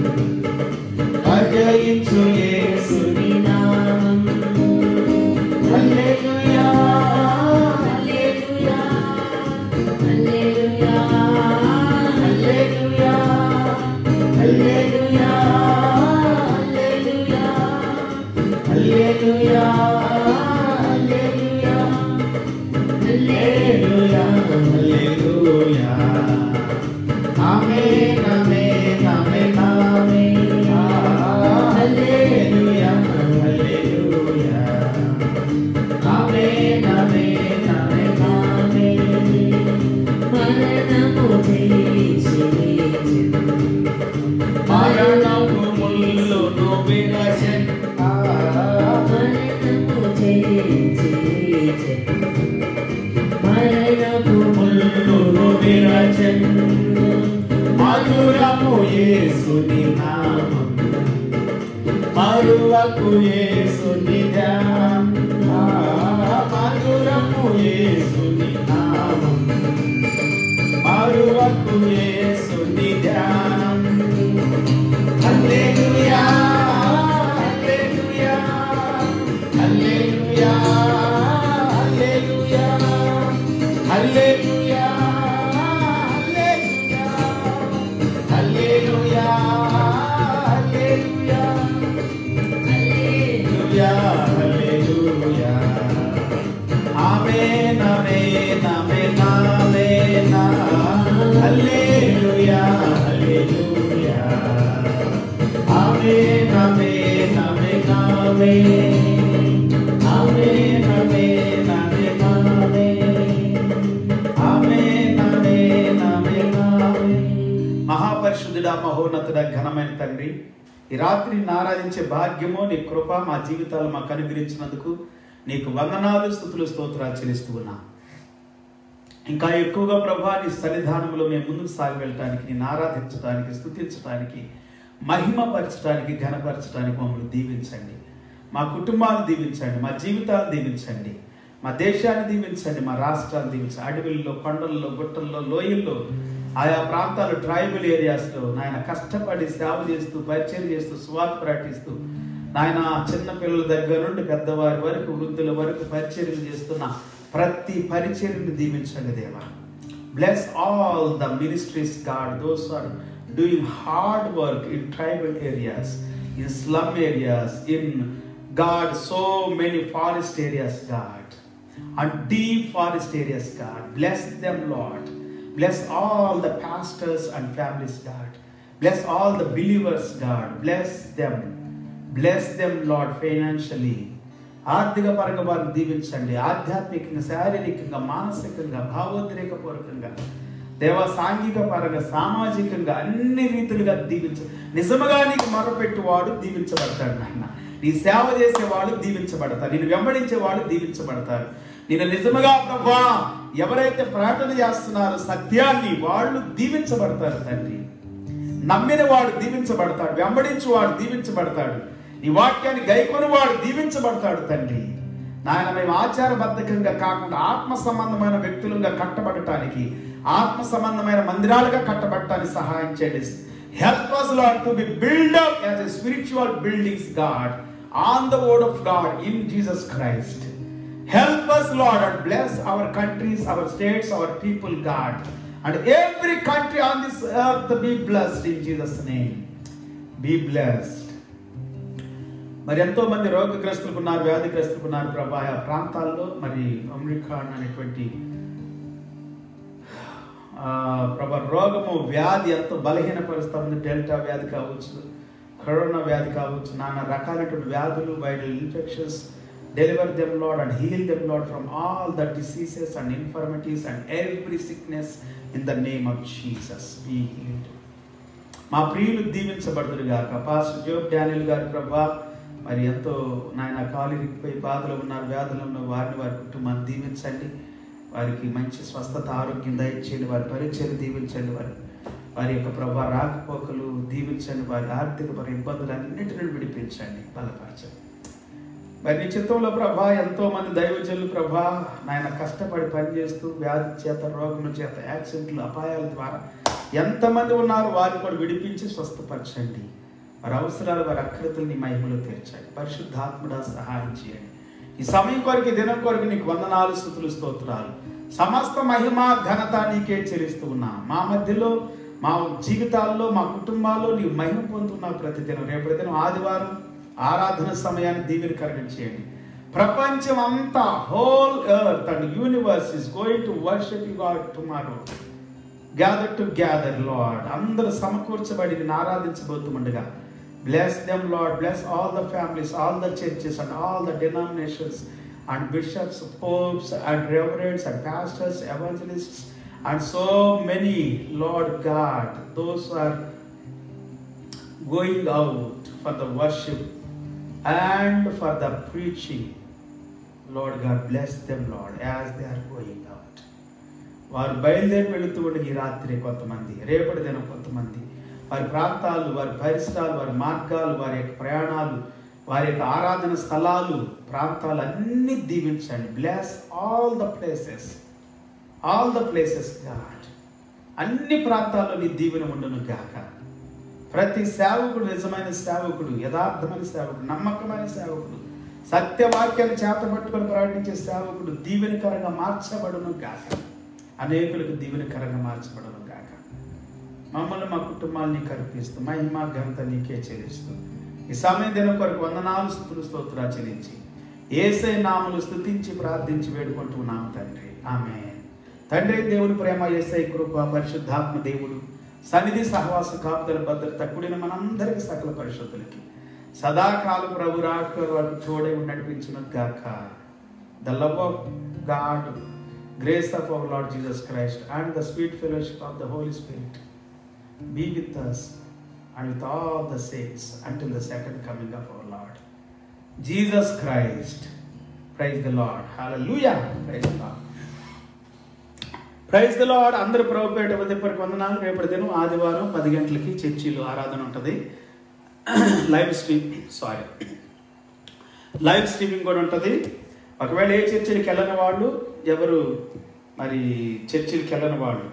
భజయించు యేసుని నామం హల్లెలూయా హల్లెలూయా హల్లెలూయా హల్లెలూయా హల్లెలూయా హల్లెలూయా హల్లెలూయా హల్లెలూయా హల్లెలూయా ఆమేన్ ఆమేన్ ఆమేన్ ఆమేన్ హల్లెలూయా హల్లెలూయా ఆమేన్ ఆమేన్ ఆమేన్ ఆమేన్ మరణము జయించెను మరణము ముల్లును విరచెను మరణము ముల్లును విరచెను మధురము యేసుని నామం మరువకు యేసుని ధ్యానం మధురము యేసుని నామం మరువకు యేసుని ధ్యానం హల్లెలూయా హల్లెలూయా హల్లెలూయా హల్లెలూయా హల్లెలూయా హల్లెలూయా హల్లెలూయా హల్లెలూయా హల్లెలూయా ఆమేన్ ఆమేన్ ఆమేన్ ఆమేన్ హల్లెలూయా హల్లెలూయా ఆమేన్ ఆమేన్ ఆమేన్ ఆమేన్ ఆమేన్ ఆమేన్ ఆమేన్ ఆమేన్ ఆమేన్ ఆమేన్ మహాపరిశుద్ధుడా మహోన్నతుడా ఘనమైన తండ్రి ఈ రాత్రి ఆరాధించే భాగ్యము నీ కృప మా జీవితాలు మాకు అనుగ్రహించినందుకు నీకు వందనాలు స్తుతులు స్తోత్రాలు చెల్లిస్తూ ఉన్నా ఇంకా ఎక్కువగా ప్రభా నీ సన్నిధానంలో మేము ముందుకు సాగి వెళ్ళటానికి నేను ఆరాధించడానికి స్తుతించడానికి మహిమపరచడానికి ఘనపరచడానికి మమ్మల్ని దీవించండి మా కుటుంబాన్ని దీవించండి మా జీవితాన్ని దీవించండి మా దేశాన్ని దీవించండి మా రాష్ట్రాన్ని దీవించండి అడవుల్లో కొండల్లో గుట్టల్లో లోయల్లో ఆయా ప్రాంతాలు ట్రైబల్ ఏరియాస్లో నాయన కష్టపడి సేవ చేస్తూ పరిచయం చేస్తూ సువార్త ప్రకటిస్తూ నాయన చిన్న పిల్లల దగ్గర నుండి పెద్దవారి వరకు వృద్ధుల వరకు పరిచర్యలు చేస్తున్న ప్రతి పరిచర్యను దీవించండి దేవా. Bless all the ministries God, those are doing hard work in tribal areas, in slum areas, in God so many forest areas, God, and deep forest areas, God. Bless them, Lord. Bless all the pastors and families, God. Bless all the believers, God. Bless them, Lord, financially. ఆర్థిక పరంగా వారిని దీవించండి. ఆధ్యాత్మికంగా, శారీరకంగా, మానసికంగా, భావోద్రేకపూర్వకంగా, దేవ సాంఘిక పరంగా, సామాజికంగా అన్ని రీతులుగా దీవించు. నిజముగా నీకు మొరపెట్టువాడు దీవించబడతాడు నాయన. నీ సేవ చేసేవాళ్ళు దీవించబడతారు, నేను వెంబడించేవాళ్ళు దీవించబడతారు. నేను నిజముగా ప్రభా ఎవరైతే ప్రార్థన చేస్తున్నారో సత్యాన్ని వాళ్ళు దీవించబడతారు తండ్రి. నమ్మిన వాడు దీవించబడతాడు, వెంబడించువాడు దీవించబడతాడు, నీ వాక్యాన్ని గైకొని వాడు దీవించబడతాడు తండ్రి. నాయన మేము ఆచారబద్ధకంగా కాకుండా ఆత్మ సంబంధమైన వ్యక్తులుగా కట్టబడటానికి, ఆత్మ సంబంధమైన మందిరాలుగా కట్టబడటానికి సహాయం చేయండి. Help us, Lord, to be built up as a spiritual buildings, God, on the word of God in Jesus Christ. Help us, Lord, and bless our countries, our states, our people, God, and every country on this earth to be blessed in Jesus' name. Be blessed. మరి ఎంతో మంది రోగగ్రస్తులకు ఉన్నారు, వ్యాధిగ్రస్తులకు ఉన్నారు ప్రభా. ఆ ప్రాంతాల్లో మరి American అనేటువంటి ప్రభా రోగము వ్యాధి ఎంతో బలహీనపరుస్తూ ఉంది. డెల్టా వ్యాధి కావచ్చు, కరోనా వ్యాధి కావచ్చు, నానా రకాలైనటువంటి వ్యాధులు, viral infections. Deliver them Lord and heal them Lord from all the diseases and infirmities and every sickness in the name of Jesus. Be healed. మా ప్రియులు దీవించబడుదురుగాక. పాస్టర్ జోబ్ డానియల్ గారు ప్రభా మరి ఎంతో నాయన కాలిరిగిపోయి బాధలు ఉన్నారు, వ్యాధులు ఉన్న వారిని, వారి కుటుంబాన్ని దీవించండి. వారికి మంచి స్వస్థత, ఆరోగ్యం దయచేయండి. వారి పరిచయం దీవించండి. వారి యొక్క ప్రభా రాకపోకలు దీవించండి. వారి ఆర్థిక ఇబ్బందులు అన్నిటి నుండి విడిపించండి, బలపరచండి. మరి నీ చిత్తంలో ప్రభా ఎంతోమంది దైవజనులు ప్రభా నాయన కష్టపడి పనిచేస్తూ వ్యాధి చేత, రోగం చేత, యాక్సిడెంట్లు, అపాయాల ద్వారా ఎంతమంది ఉన్నారు వారిని కూడా విడిపించి స్వస్థపరచండి. వారి అవసరాలు, వారి అక్రతలు నీ మహిమలో తీర్చండి. పరిశుద్ధాత్ముడా సహాయం చేయండి. ఈ సమయం కొరకు, ఈ దినం కొరకు నీకు వందనాలు, స్తుతులు, స్తోత్రాలు. సమస్త మహిమ ఘనత నీకే చెల్లిస్తూ ఉన్నా. మా మధ్యలో, మా జీవితాల్లో, మా కుటుంబాల్లో నీవు మహిమ పొందుతున్నావు ప్రతిదినం. రేపటి దినం ఆదివారం ఆరాధన సమయాన్ని దీవెనకరంగా చేయండి. ప్రపంచం అంతా, whole earth and universe is going to worship you God tomorrow. Gather to gather lord. అందరూ సమకూర్చబడి నిన్ను ఆరాధించబోతుండగా bless them, Lord. Bless all the families, all the churches and all the denominations and bishops, popes and reverends and pastors, evangelists and so many, Lord God, those who are going out for the worship and for the preaching. Lord God, bless them, Lord, as they are going out. వారు బయలుదేరి వెళుతూ ఉండి ఈ రాత్రి కొంతమంది, రేపటి దినం కొంతమంది, వారి ప్రాంతాలు, వారి పరిసరాలు, వారి మార్గాలు, వారి యొక్క ప్రయాణాలు, వారి యొక్క ఆరాధన స్థలాలు, ప్రాంతాలు అన్నీ దీవించండి. Bless all the places God. అన్ని ప్రాంతాల్లో నీ దీవెన ఉండును గాక. ప్రతి సేవకుడు నిజమైన సేవకుడు, యథార్థమైన సేవకుడు, నమ్మకమైన సేవకుడు, సత్యవాక్యాన్ని చేతపట్టుకొని ప్రకటించే సేవకుడు దీవెనకరంగా మార్చబడును గాక. అనేకులకు దీవెనకరంగా మార్చబడును గాక. మమ్మల్ని, మా కుటుంబాన్ని కల్పిస్తూ మహిమ ఘనత నీకే చెల్లిస్తూ ఈ సమయం దినం కొరకు వందనాలు, స్తుతులు, స్తోత్రాలు చెల్లించి యేసయ్య నామములో స్తుతించి ప్రార్థించి వేడుకుంటున్నాము తండ్రి. ఆమేన్. తండ్రి దేవుని ప్రేమ, యేసయ్య కృప, పరిశుద్ధాత్మ దేవుడు సన్నిధి, సహవాస, కాపుదల, భద్రత కూడిన మనందరికీ, సకల పరిశుద్ధులకి సదాకాలం ప్రభు రాక వారికి తోడై నడిపించును గాక. The love of God, grace of our Lord Jesus Christ and the sweet fellowship of the Holy Spirit be with us and with all the saints until the second coming of our Lord Jesus Christ. Praise the Lord. Hallelujah. Praise the Lord. Praise the Lord. అందరూ ప్రభుపేట ఉదయపూర్వక వందనాలు. రేపటి దినం ఆదివారం 10 గంటలకి చర్చిలో ఆరాధన ఉంటుంది. Live streaming కూడా ఉంటుంది. ఒకవేళ ఏ చర్చిలకు వెళ్ళని వాళ్ళు, ఎవరు మరి చర్చిలకు వెళ్ళని వాళ్ళు,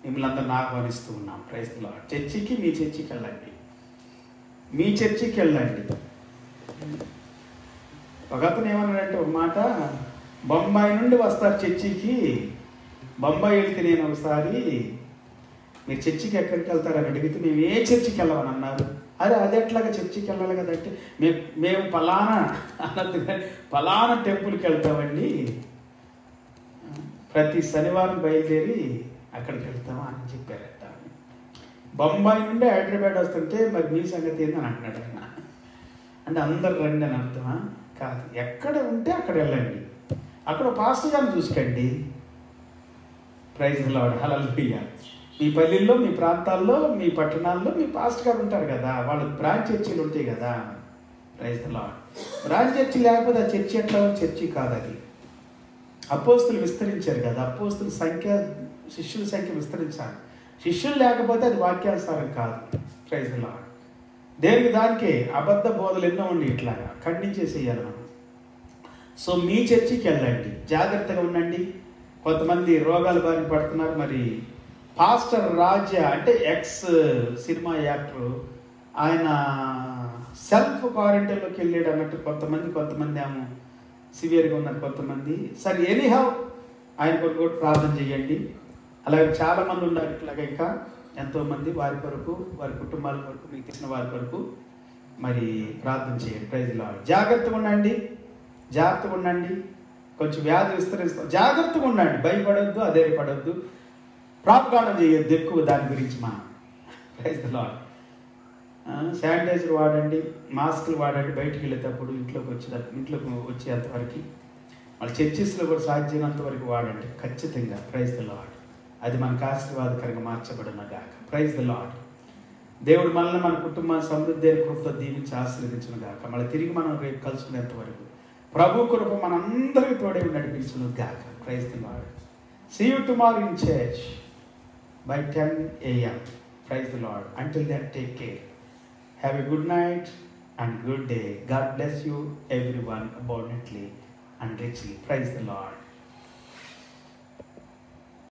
మిమ్మల్ని అందరిని ఆహ్వానిస్తూ ఉన్నాం. Praise the Lord. చర్చికి, మీ చర్చికి వెళ్ళండి, మీ చర్చికి వెళ్ళండి. ఒకతను ఏమన్నాడంటే ఒక మాట, బొంబాయి నుండి వస్తారు చర్చికి. బొంబాయి వెళ్తే నేను ఒకసారి, మీరు చర్చికి ఎక్కడికి వెళ్తారని అడిగితే మేము ఏ చర్చికి వెళ్ళమని అన్నారు. అరే అది ఎట్లాగా చర్చికి వెళ్ళాలి కదంటే మేము పలానా అన్నది, పలానా టెంపుల్కి వెళ్తామండి, ప్రతి శనివారం బయలుదేరి అక్కడికి వెళ్తామా అని చెప్పారట. బొంబాయి నుండి హైదరాబాద్ వస్తుంటే మరి మీ సంగతి ఏందని అంటున్నాడు ఆయన. అంటే అందరు రండి అని అర్థమా? కాదు, ఎక్కడ ఉంటే అక్కడ వెళ్ళండి, అక్కడ పాస్టర్ గారిని చూసుకోండి. Praise the Lord. హల్లెలూయా. మీ పల్లెల్లో, మీ ప్రాంతాల్లో, మీ పట్టణాల్లో మీ పాస్టర్ గారు ఉంటారు కదా, వాళ్ళకి బ్రాంచ్ చర్చిలు ఉంటాయి కదా. Praise the Lord. Branch church లేకపోతే ఆ చర్చి ఎట్లా చర్చి కాదు. అది అపోస్తులు విస్తరించారు కదా, అపోస్తుల సంఖ్య, శిష్యుల సంఖ్య విస్తరించాలి. శిష్యులు లేకపోతే అది వాక్యానుసారం కాదు. Praise the Lord. దేనికి దానికే అబద్ధ బోధలు ఎన్నో ఉండి ఇట్లాగా ఖండించేసేయాలి మనం. సో మీ చర్చికి వెళ్ళండి, జాగ్రత్తగా ఉండండి. కొంతమంది రోగాల బారిన పడుతున్నారు. మరి పాస్టర్ రాజా అంటే ఎక్స్ సినిమా యాక్టర్, ఆయన సెల్ఫ్ క్వారంటైన్లోకి వెళ్ళాడు అన్నట్టు కొంతమంది ఏమో సివియర్గా ఉన్నారు కొంతమంది. సరే, ఎనీహౌ ఆయన కొరకు కూడా ప్రార్థన చేయండి. అలాగే చాలామంది ఉన్నారు ఇట్లాగా, ఇంకా ఎంతోమంది, వారి కొరకు, వారి కుటుంబాల కొరకు, మీకు తెలిసిన వారి కొరకు మరి ప్రార్థన చేయండి. Praise the Lord. జాగ్రత్తగా ఉండండి. కొంచెం వ్యాధి విస్తరిస్తాం, జాగ్రత్తగా ఉండండి. భయపడొద్దు, అధైర్యపడొద్దు, ప్రాపగాండం చేయొద్దు ఎక్కువ దాని గురించి. మా ప్రైజ్ ది లార్డ్. శానిటైజర్ వాడండి, మాస్కులు వాడండి బయటికి వెళ్ళేటప్పుడు, ఇంట్లోకి వచ్చేంతవరకు, వాళ్ళ చర్చెస్లో కూడా సాధ్యమైనంత వరకు వాడండి ఖచ్చితంగా. Praise the Lord. అది మనకు ఆశీర్వాదకరంగా మార్చబడిన గాక. Praise the Lord. దేవుడు మనల్ని, మన కుటుంబాన్ని సమృద్ధి కృపతో దీవించి ఆశీర్వదించును గాక. మళ్ళీ తిరిగి మనం రేపు కలుసుకునేంత వరకు ప్రభు కృప మనందరికీ తోడే నడిపించును గాక. Praise the Lord. See you tomorrow in church by 10 a.m. Praise the Lord. Until then, take care. Have a good night. and good day. God bless you everyone abundantly and richly. Praise the Lord.